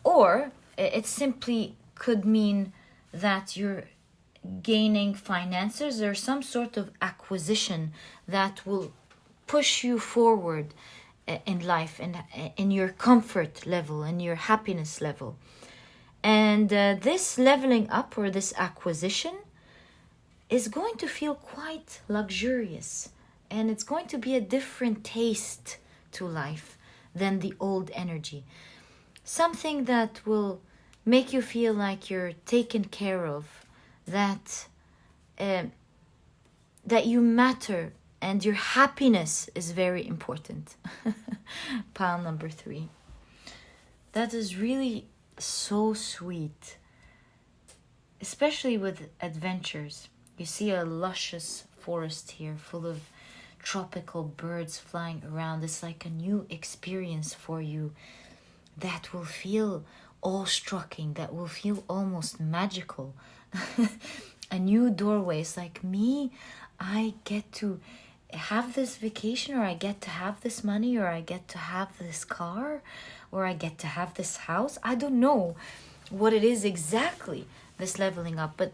Or it simply could mean that you're gaining finances or some sort of acquisition that will push you forward in life and in your comfort level and your happiness level. And this leveling up or this acquisition is going to feel quite luxurious, and it's going to be a different taste to life than the old energy. Something that will make you feel like you're taken care of, that you matter, and your happiness is very important. Pile number 3. That is really so sweet, especially with adventures. You see a luscious forest here full of tropical birds flying around. It's like a new experience for you that will feel awe-striking, that will feel almost magical. A new doorway. It's like, me, I get to have this vacation, or I get to have this money, or I get to have this car, or I get to have this house. I don't know what it is exactly, this leveling up, but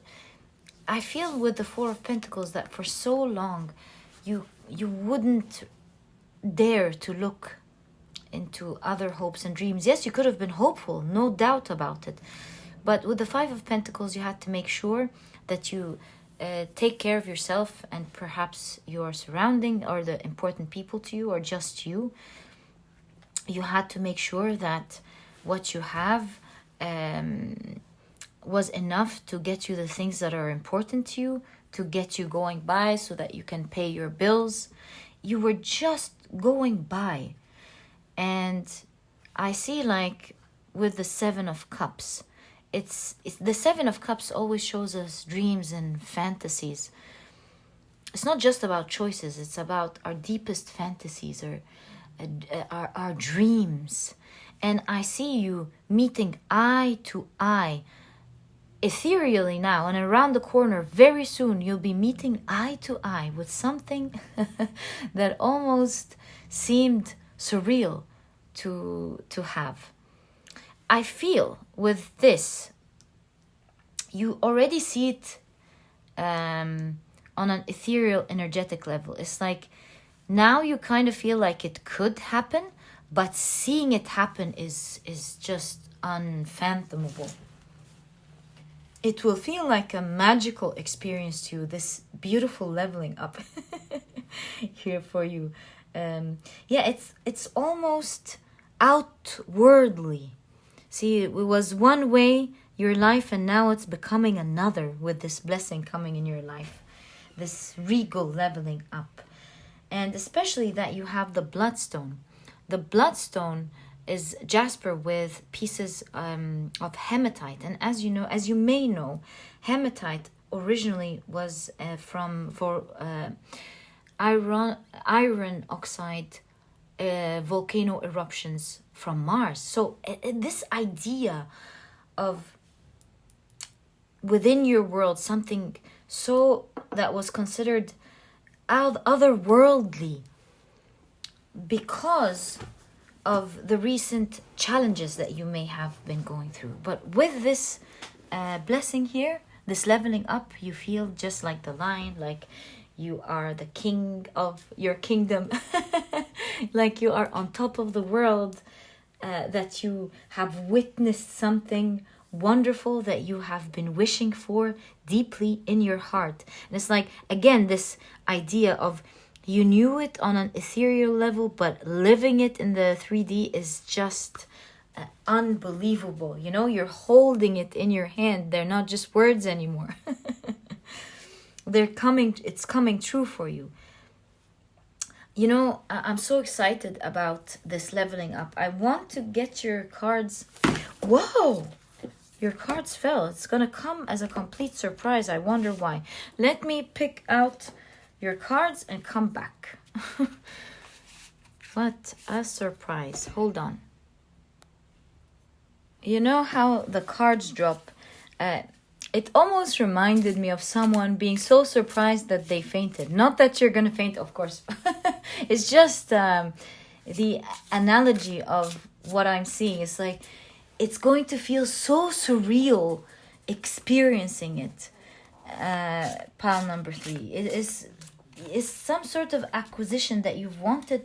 I feel with the 4 of Pentacles that for so long you wouldn't dare to look into other hopes and dreams. Yes, you could have been hopeful, no doubt about it, but with the 5 of Pentacles you had to make sure that you take care of yourself and perhaps your surrounding or the important people to you, or just you. You had to make sure that what you have was enough to get you the things that are important to you, to get you going by so that you can pay your bills. You were just going by. And I see, like with the 7 of Cups, it's the 7 of Cups always shows us dreams and fantasies. It's not just about choices, it's about our deepest fantasies, or our dreams. And I see you meeting eye to eye, ethereally now, and around the corner very soon you'll be meeting eye to eye with something that almost seemed surreal to have. I feel with this, you already see it on an ethereal, energetic level. It's like now you kind of feel like it could happen, but seeing it happen is just unfathomable. It will feel like a magical experience to you, this beautiful leveling up here for you. It's almost outwardly. See, it was one way, your life, and now it's becoming another with this blessing coming in your life. This regal leveling up. And especially that you have the Bloodstone. The Bloodstone is jasper with pieces of hematite. And as you may know, hematite originally was for iron oxide volcano eruptions from Mars. So this idea of within your world something so that was considered otherworldly because of the recent challenges that you may have been going through. But with this blessing here, this leveling up, you feel just like the lion, like you are the king of your kingdom, like you are on top of the world, that you have witnessed something wonderful that you have been wishing for deeply in your heart. And it's like, again, this idea of you knew it on an ethereal level, but living it in the 3D is just unbelievable. You know, you're holding it in your hand. They're not just words anymore. It's coming true for you. You know, I'm so excited about this leveling up. I want to get your cards. Whoa! Your cards fell. It's going to come as a complete surprise. I wonder why. Let me pick out your cards and come back. What a surprise. Hold on. You know how the cards drop? It almost reminded me of someone being so surprised that they fainted. Not that you're going to faint, of course. It's just the analogy of what I'm seeing. It's like, it's going to feel so surreal experiencing it. Pile number 3. It is is some sort of acquisition that you've wanted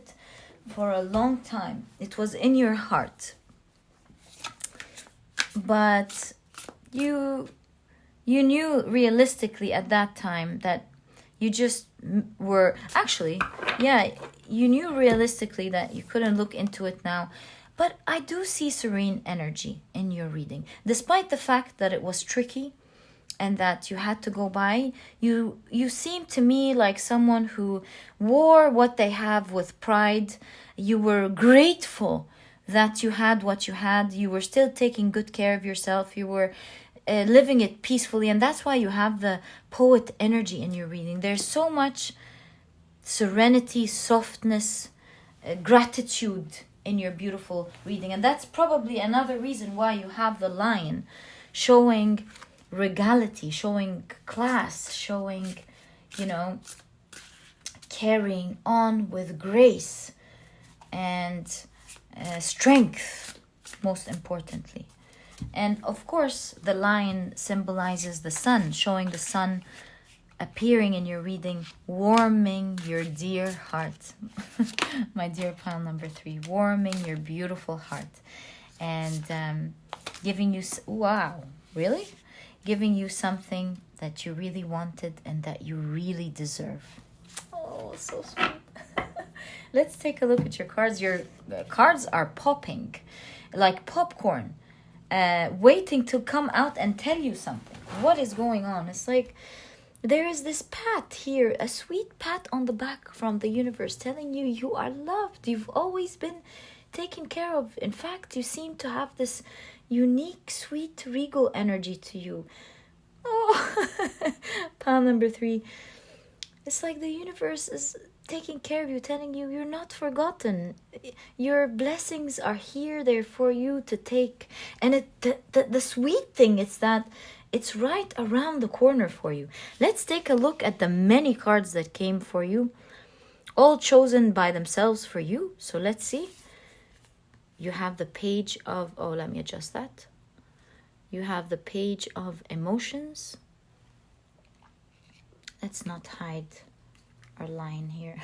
for a long time. It was in your heart, but you knew realistically at that time that you just were actually, yeah, you knew realistically that you couldn't look into it now. But I do see serene energy in your reading, despite the fact that it was tricky and that you had to go by. You seem to me like someone who wore what they have with pride. You were grateful that you had what you had. You were still taking good care of yourself. You were living it peacefully, and that's why you have the poet energy in your reading. There's so much serenity, softness, gratitude in your beautiful reading, and that's probably another reason why you have the lion showing regality, showing class, showing, carrying on with grace and strength, most importantly. And of course, the lion symbolizes the sun, showing the sun appearing in your reading, warming your dear heart. My dear pile number 3, warming your beautiful heart. And giving you, wow, really? Giving you something that you really wanted and that you really deserve. Oh, so sweet. Let's take a look at your cards. Your cards are popping like popcorn, waiting to come out and tell you something. What is going on? It's like there is this pat here, a sweet pat on the back from the universe telling you you are loved. You've always been taken care of. In fact, you seem to have this unique, sweet, regal energy to you. Oh, pile number 3. It's like the universe is taking care of you, telling you you're not forgotten. Your blessings are here, there for you to take. And the sweet thing is that it's right around the corner for you. Let's take a look at the many cards that came for you, all chosen by themselves for you. So let's see. You have the page of, let me adjust that. You have the page of emotions. Let's not hide our line here.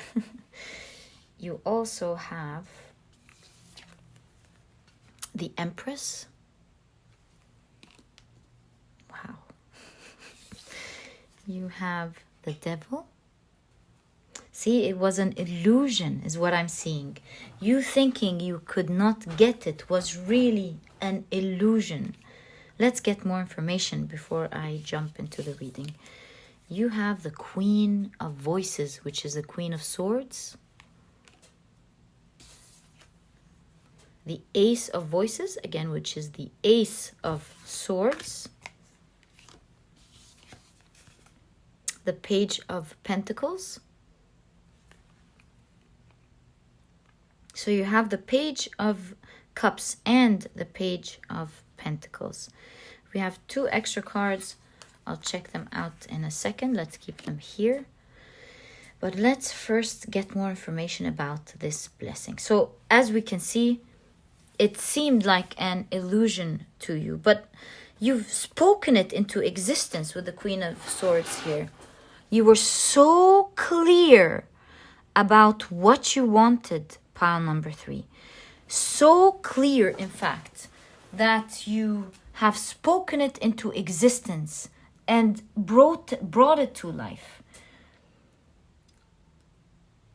You also have the Empress. Wow. You have the Devil. See, it was an illusion is what I'm seeing. You thinking you could not get it was really an illusion. Let's get more information before I jump into the reading. You have the Queen of Voices, which is the Queen of Swords. The Ace of Voices, again, which is the Ace of Swords. The Page of Pentacles. So you have the Page of Cups and the Page of Pentacles. We have 2 extra cards. I'll check them out in a second. Let's keep them here. But let's first get more information about this blessing. So as we can see, it seemed like an illusion to you, but you've spoken it into existence with the Queen of Swords here. You were so clear about what you wanted, pile number 3. So clear, in fact, that you have spoken it into existence and brought it to life.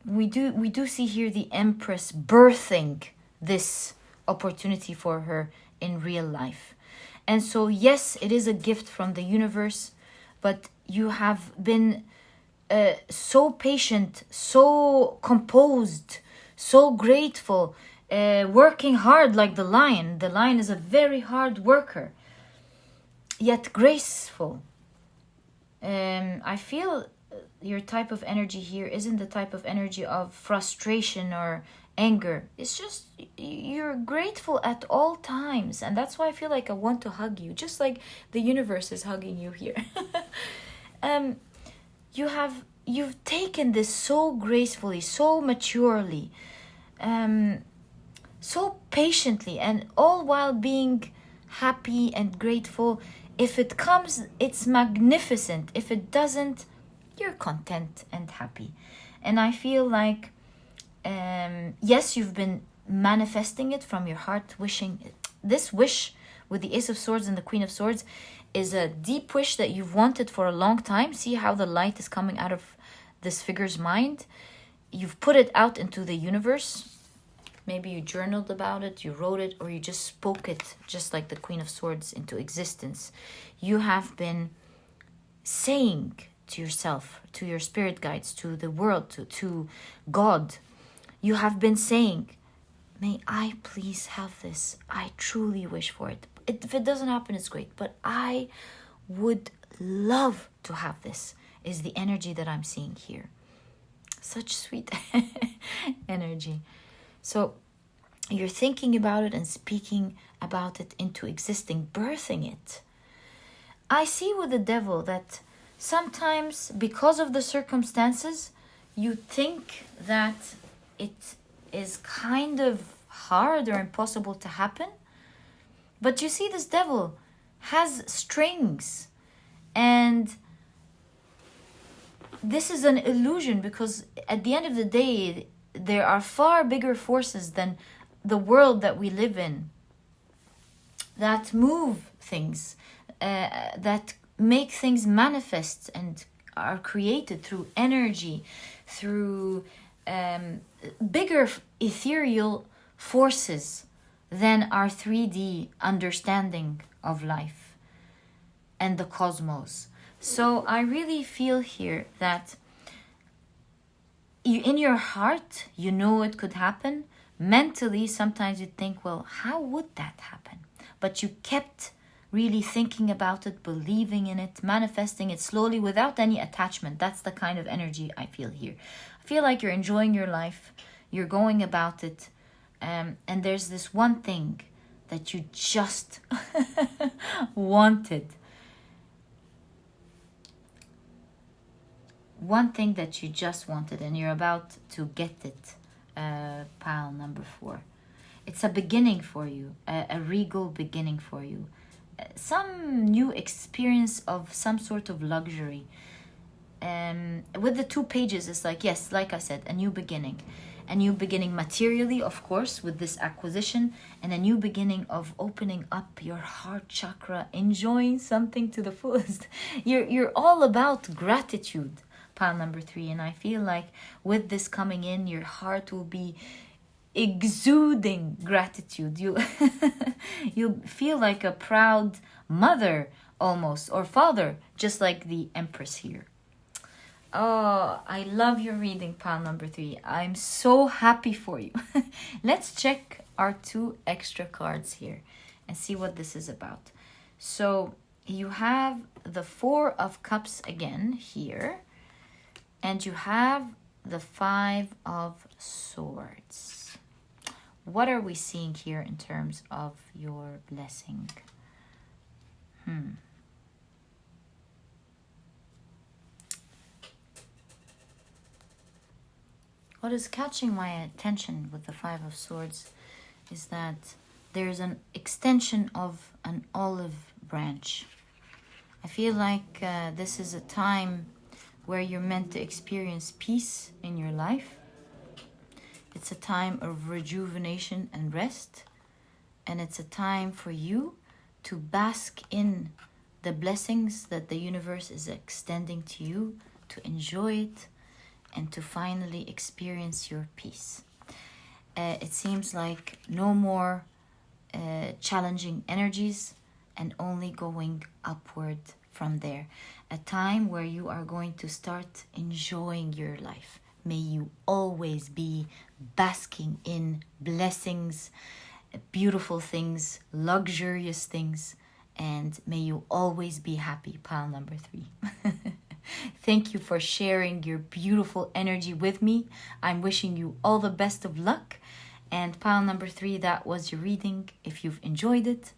We do see here the Empress birthing this opportunity for her in real life. And so, yes, it is a gift from the universe, but you have been so patient, so composed, so grateful, working hard like the lion. The lion is a very hard worker, yet graceful. I feel your type of energy here isn't the type of energy of frustration or anger. It's just you're grateful at all times, and that's why I feel like I want to hug you, just like the universe is hugging you here. You've taken this so gracefully, so maturely, so patiently, and all while being happy and grateful. If it comes, it's magnificent. If it doesn't, you're content and happy. And I feel like, yes, you've been manifesting it from your heart, wishing it. This wish with the Ace of Swords and the Queen of Swords is a deep wish that you've wanted for a long time. See how the light is coming out of this figure's mind? You've put it out into the universe. Maybe you journaled about it, you wrote it, or you just spoke it, just like the Queen of Swords, into existence. You have been saying to yourself, to your spirit guides, to the world, to God, you have been saying, may I please have this? I truly wish for it. If it doesn't happen, it's great, but I would love to have this, is the energy that I'm seeing here. Such sweet energy. So you're thinking about it and speaking about it into existing, birthing it. I see with the devil that sometimes, because of the circumstances, you think that it is kind of hard or impossible to happen. But you see, this devil has strings, and this is an illusion, because at the end of the day, there are far bigger forces than the world that we live in that move things, that make things manifest and are created through energy, through bigger ethereal forces than our 3D understanding of life and the cosmos. So I really feel here that you, in your heart, you know it could happen. Mentally, sometimes you think, well, how would that happen? But you kept really thinking about it, believing in it, manifesting it slowly without any attachment. That's the kind of energy I feel here. I feel like you're enjoying your life, you're going about it, and there's this one thing that you just wanted. One thing that you just wanted, and you're about to get it, pile number 4. It's a beginning for you, a regal beginning for you. Some new experience of some sort of luxury. With the 2 pages, it's like, yes, like I said, a new beginning. A new beginning materially, of course, with this acquisition, and a new beginning of opening up your heart chakra, enjoying something to the fullest. You're all about gratitude, pile number 3, and I feel like with this coming in, your heart will be exuding gratitude. You'll feel like a proud mother almost, or father, just like the Empress here. Oh, I love your reading, pile number 3. I'm so happy for you. Let's check our 2 extra cards here and see what this is about. So you have the 4 of Cups again here, and you have the 5 of Swords. What are we seeing here in terms of your blessing? What is catching my attention with the 5 of Swords is that there's an extension of an olive branch. I feel like this is a time where you're meant to experience peace in your life. It's a time of rejuvenation and rest. And it's a time for you to bask in the blessings that the universe is extending to you, to enjoy it, and to finally experience your peace. It seems like no more challenging energies, and only going upward from there. A time where you are going to start enjoying your life. May you always be basking in blessings, beautiful things, luxurious things, and may you always be happy, pile number 3. Thank you for sharing your beautiful energy with me. I'm wishing you all the best of luck. And pile number 3, that was your reading. If you've enjoyed it,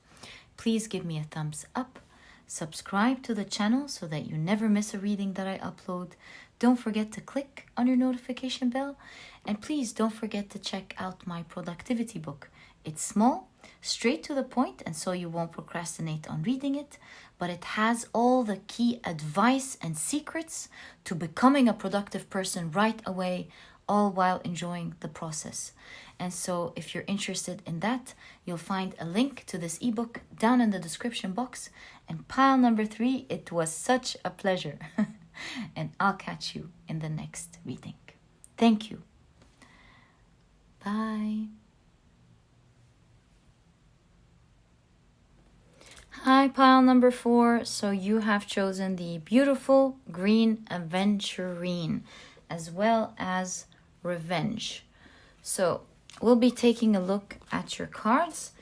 please give me a thumbs up. Subscribe to the channel so that you never miss a reading that I upload. Don't forget to click on your notification bell. And please don't forget to check out my productivity book. It's small, straight to the point, and so you won't procrastinate on reading it. But it has all the key advice and secrets to becoming a productive person right away, all while enjoying the process. And so if you're interested in that, you'll find a link to this ebook down in the description box. And pile number 3, it was such a pleasure. And I'll catch you in the next reading. Thank you. Bye. Hi, pile number 4. So you have chosen the beautiful green Aventurine as well as Revenge. So we'll be taking a look at your cards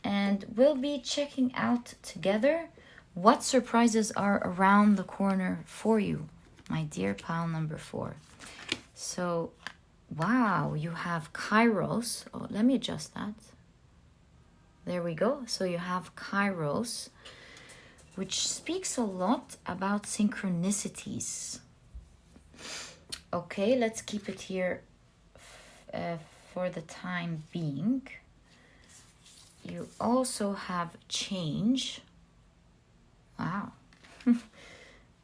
and we'll be checking out together what surprises are around the corner for you, my dear pile number 4. So, wow, you have Kairos. Oh, let me adjust that. There we go. So you have Kairos, which speaks a lot about synchronicities. Okay, let's keep it here for the time being. You also have Change. Wow.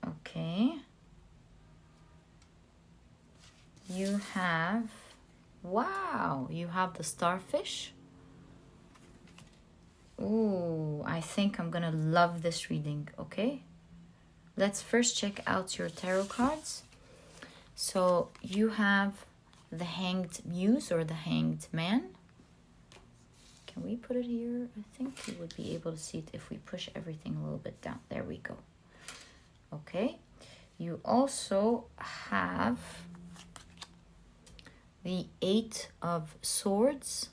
Okay. You have, wow, you have the Starfish. Ooh, I think I'm gonna love this reading, okay? Let's first check out your tarot cards. So you have the Hanged Muse or the Hanged Man. Can we put it here? I think you would be able to see it if we push everything a little bit down. There we go. Okay. You also have the 8 of Swords.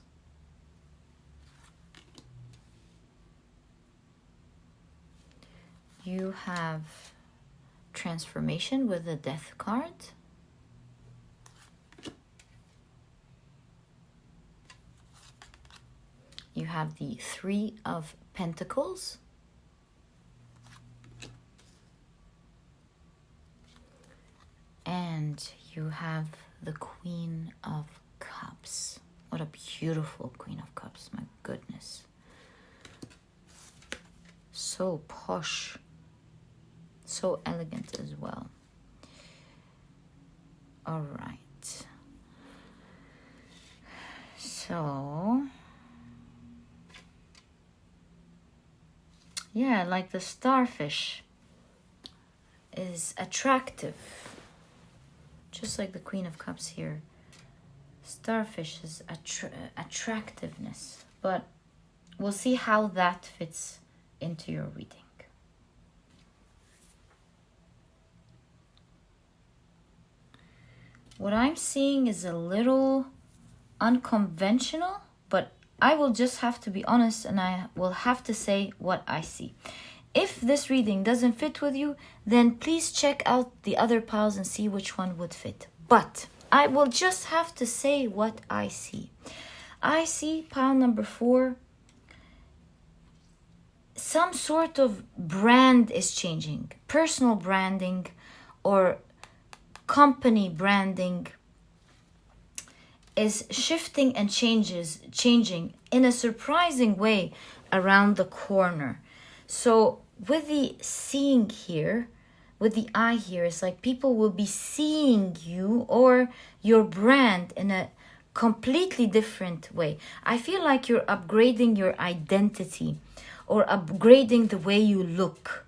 You have Transformation with the Death card. You have the 3 of Pentacles. And you have the Queen of Cups. What a beautiful Queen of Cups, my goodness. So posh. So elegant as well. All right. So, yeah, like the Starfish is attractive. Just like the Queen of Cups here. Starfish is attractiveness. But we'll see how that fits into your reading. What I'm seeing is a little unconventional, but I will just have to be honest and I will have to say what I see. If this reading doesn't fit with you, then please check out the other piles and see which one would fit. But I will just have to say what I see. I see pile number 4. Some sort of brand is changing. Personal branding or company branding is shifting and changing in a surprising way around the corner. So with the seeing here, with the eye here, it's like people will be seeing you or your brand in a completely different way. I feel like you're upgrading your identity or upgrading the way you look.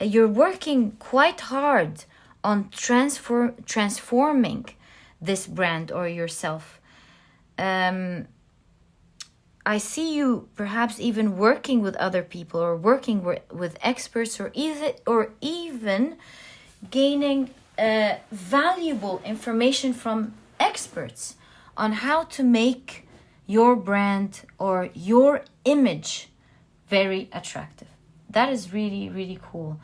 You're working quite hard on transforming this brand or yourself. I see you perhaps even working with other people or working with experts or even gaining valuable information from experts on how to make your brand or your image very attractive. That is really, really cool.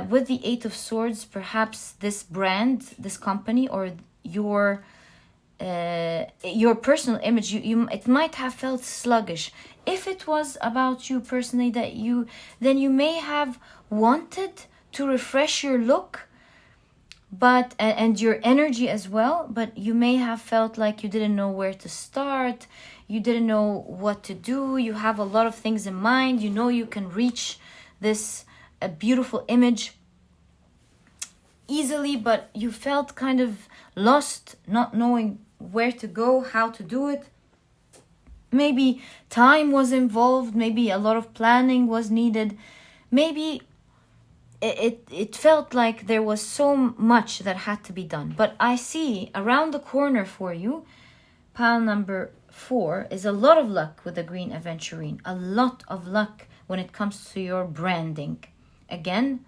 With the 8 of Swords, perhaps this brand, this company, or your personal image, it might have felt sluggish. If it was about you personally, then you may have wanted to refresh your look, but and your energy as well, but you may have felt like you didn't know where to start, you didn't know what to do, you have a lot of things in mind, you know you can reach this a beautiful image easily, but you felt kind of lost, not knowing where to go, how to do it. Maybe time was involved, maybe a lot of planning was needed, maybe it felt like there was so much that had to be done. But I see around the corner for you, pile number 4 is a lot of luck with the green aventurine, a lot of luck when it comes to your branding. Again,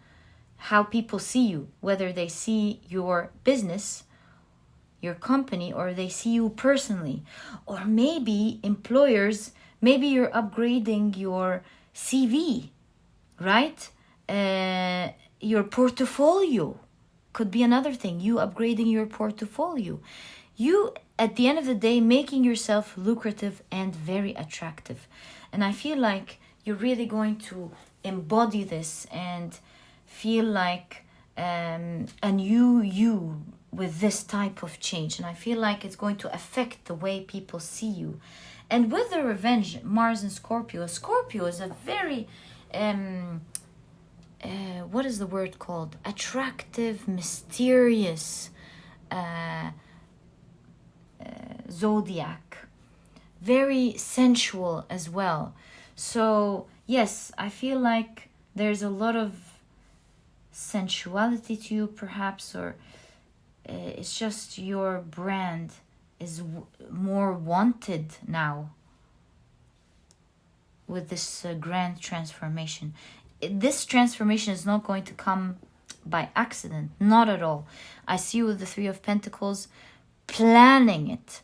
how people see you, whether they see your business, your company, or they see you personally. Or maybe employers, maybe you're upgrading your CV, right? Your portfolio could be another thing. You upgrading your portfolio. You, at the end of the day, making yourself lucrative and very attractive. And I feel like you're really going to embody this and feel like a new you with this type of change. And I feel like it's going to affect the way people see you. And with the revenge, Mars and Scorpio. Scorpio is a very what is the word called? Attractive, mysterious zodiac. Very sensual as well. So, yes, I feel like there's a lot of sensuality to you, perhaps, or it's just your brand is more wanted now with this grand transformation. This transformation is not going to come by accident, not at all. I see you with the 3 of Pentacles planning it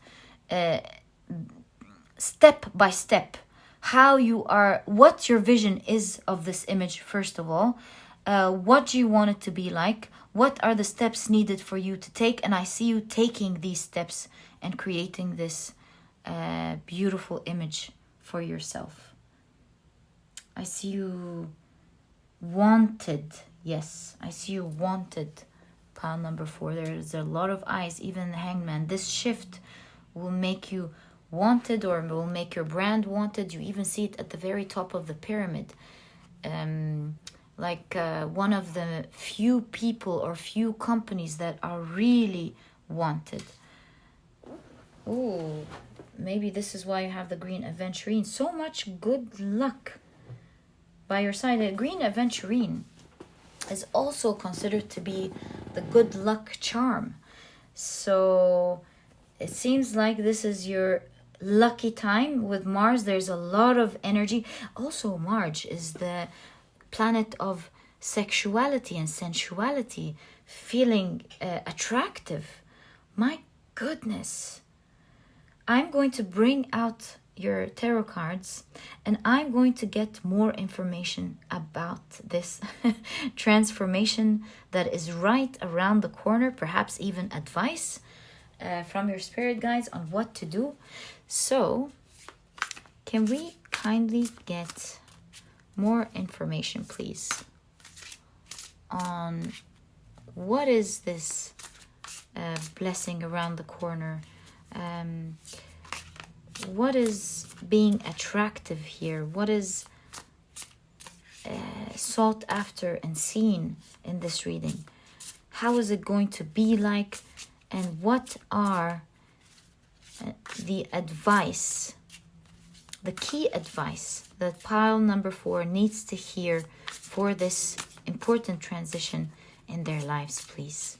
step by step, how you are, what your vision is of this image, first of all. What do you want it to be like? What are the steps needed for you to take? And I see you taking these steps and creating this beautiful image for yourself. I see you wanted. Yes, I see you wanted. Pile number 4. There's a lot of eyes, even the Hangman. This shift will make you wanted, or will make your brand wanted. You even see it at the very top of the pyramid. Like one of the few people or few companies that are really wanted. Oh, maybe this is why you have the green aventurine. So much good luck by your side. The green aventurine is also considered to be the good luck charm. So it seems like this is your lucky time with Mars. There's a lot of energy. Also, Mars is the planet of sexuality and sensuality, feeling attractive. My goodness. I'm going to bring out your tarot cards and I'm going to get more information about this transformation that is right around the corner, perhaps even advice from your spirit guides on what to do. So can we kindly get more information, please, on what is this blessing around the corner? What is being attractive here? What is sought after and seen in this reading? How is it going to be like? And what are the advice, the key advice that pile number 4 needs to hear for this important transition in their lives, please?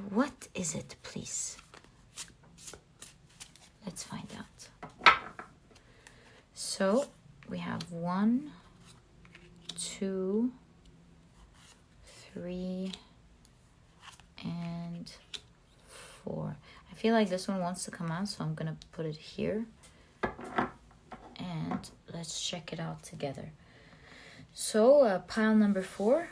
What is it, please? Let's find out. So we have 1, 2, 3, and 4. I feel like this one wants to come out, so I'm gonna put it here and let's check it out together. So pile number 4.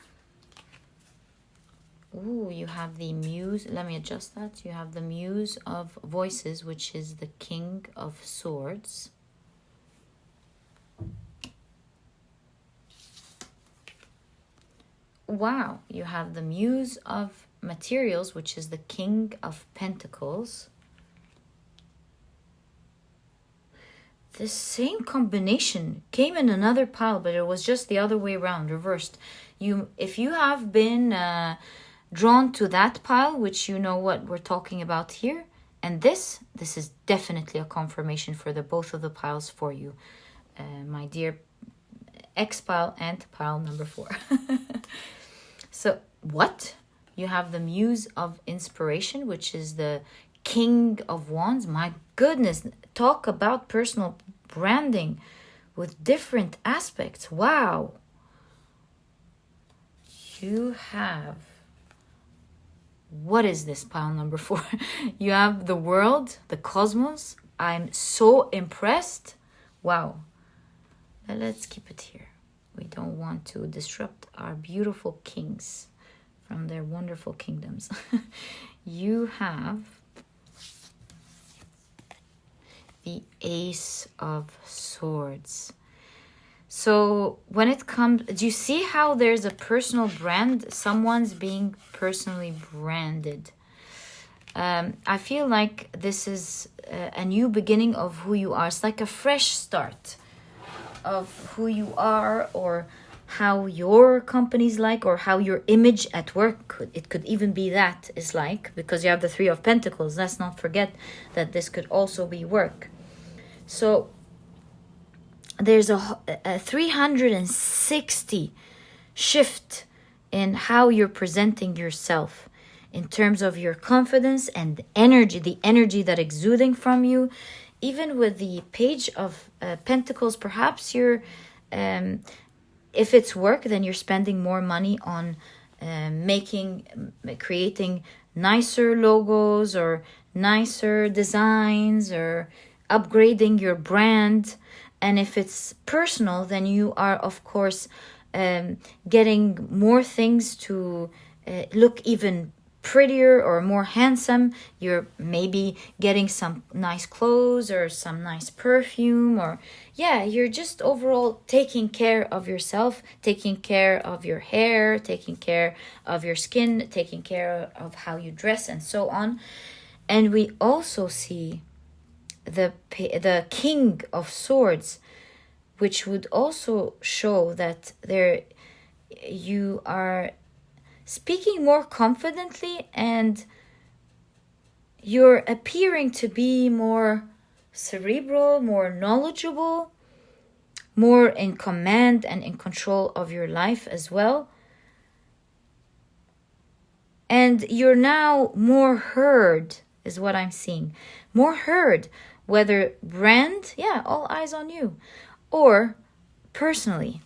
Ooh, you have the Muse. Let me adjust that. You have the Muse of Voices, which is the King of Swords. Wow, you have the Muse of materials, which is the King of Pentacles. The same combination came in another pile, but it was just the other way around, reversed. If you have been drawn to that pile, which you know what we're talking about here, and this is definitely a confirmation for the both of the piles for you, my dear X pile and pile number 4. So what? You have the Muse of Inspiration, which is the King of Wands. My goodness, talk about personal branding with different aspects. Wow. You have, what is this pile number 4? You have the world, the cosmos. I'm so impressed. Wow. Let's keep it here. We don't want to disrupt our beautiful kings from their wonderful kingdoms. You have the Ace of Swords. So when it comes, do you see how there's a personal brand? Someone's being personally branded. I feel like this is a new beginning of who you are. It's like a fresh start of who you are, or how your company's like, or how your image at work it could even be that is like, because you have the 3 of Pentacles. Let's not forget that this could also be work. So there's a 360 shift in how you're presenting yourself in terms of your confidence and energy, the energy that exuding from you. Even with the Page of Pentacles, perhaps you're, if it's work, then you're spending more money on creating nicer logos or nicer designs, or upgrading your brand. And if it's personal, then you are, of course, getting more things to look even prettier or more handsome. You're maybe getting some nice clothes or some nice perfume, or you're just overall taking care of yourself, taking care of your hair, taking care of your skin, taking care of how you dress, and so on. And we also see the King of Swords, which would also show that you are speaking more confidently, and you're appearing to be more cerebral, more knowledgeable, more in command and in control of your life as well. And you're now more heard, is what I'm seeing. More heard, whether brand, all eyes on you, or personally.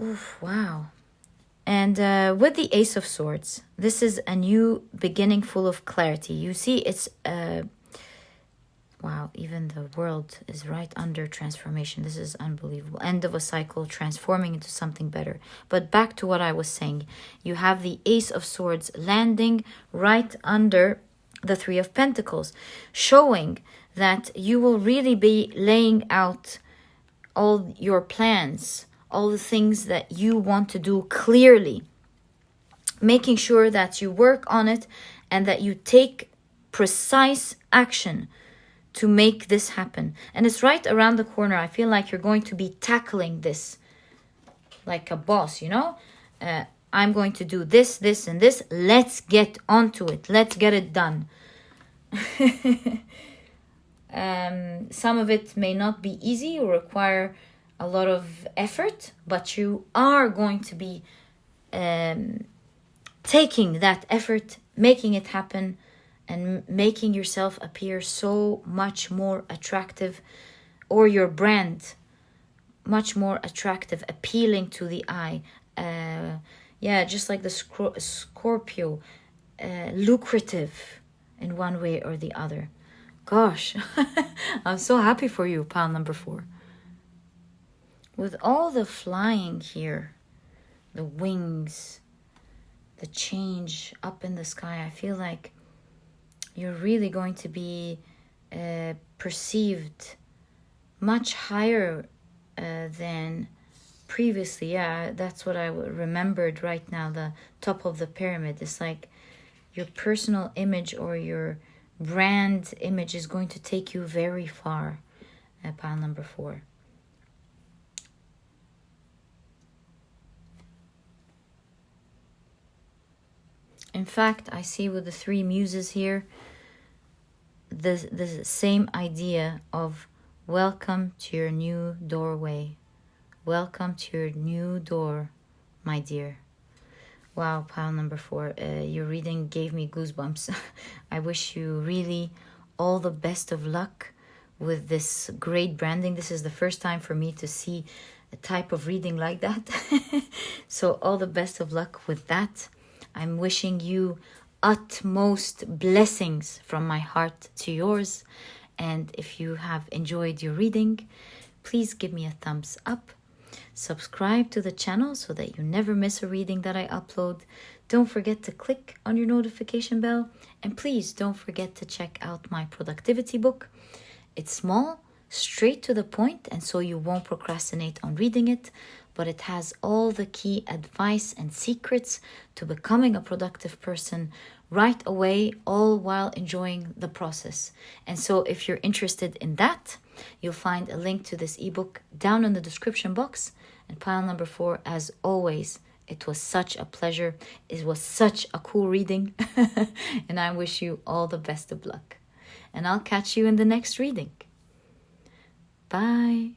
Oof, wow. And with the Ace of Swords, this is a new beginning full of clarity. You see, it's wow, even the world is right under transformation. This is unbelievable. End of a cycle, transforming into something better. But back to what I was saying. You have the Ace of Swords landing right under the 3 of Pentacles, showing that you will really be laying out all your plans, all the things that you want to do clearly, making sure that you work on it and that you take precise action to make this happen. And it's right around the corner. I feel like you're going to be tackling this like a boss, I'm going to do this, this, and this. Let's get onto it. Let's get it done. Some of it may not be easy or require a lot of effort, but you are going to be taking that effort, making it happen, and making yourself appear so much more attractive, or your brand much more attractive, appealing to the eye. Just like the Scorpio, lucrative in one way or the other. Gosh, I'm so happy for you, pile number 4. With all the flying here, the wings, the change up in the sky, I feel like you're really going to be perceived much higher than previously, yeah, that's what I remembered right now. The top of the pyramid is like your personal image or your brand image is going to take you very far. Pile number 4. In fact, I see with the 3 muses here the same idea of welcome to your new doorway. Welcome to your new door, my dear. Wow, pile number 4. Your reading gave me goosebumps. I wish you really all the best of luck with this great branding. This is the first time for me to see a type of reading like that. So all the best of luck with that. I'm wishing you utmost blessings from my heart to yours. And if you have enjoyed your reading, please give me a thumbs up. Subscribe to the channel so that you never miss a reading that I upload. Don't forget to click on your notification bell. And please don't forget to check out my productivity book. It's small, straight to the point, and so you won't procrastinate on reading it. But it has all the key advice and secrets to becoming a productive person right away, all while enjoying the process. And so if you're interested in that, you'll find a link to this ebook down in the description box. And pile number 4, as always, it was such a pleasure. It was such a cool reading. And I wish you all the best of luck. And I'll catch you in the next reading. Bye.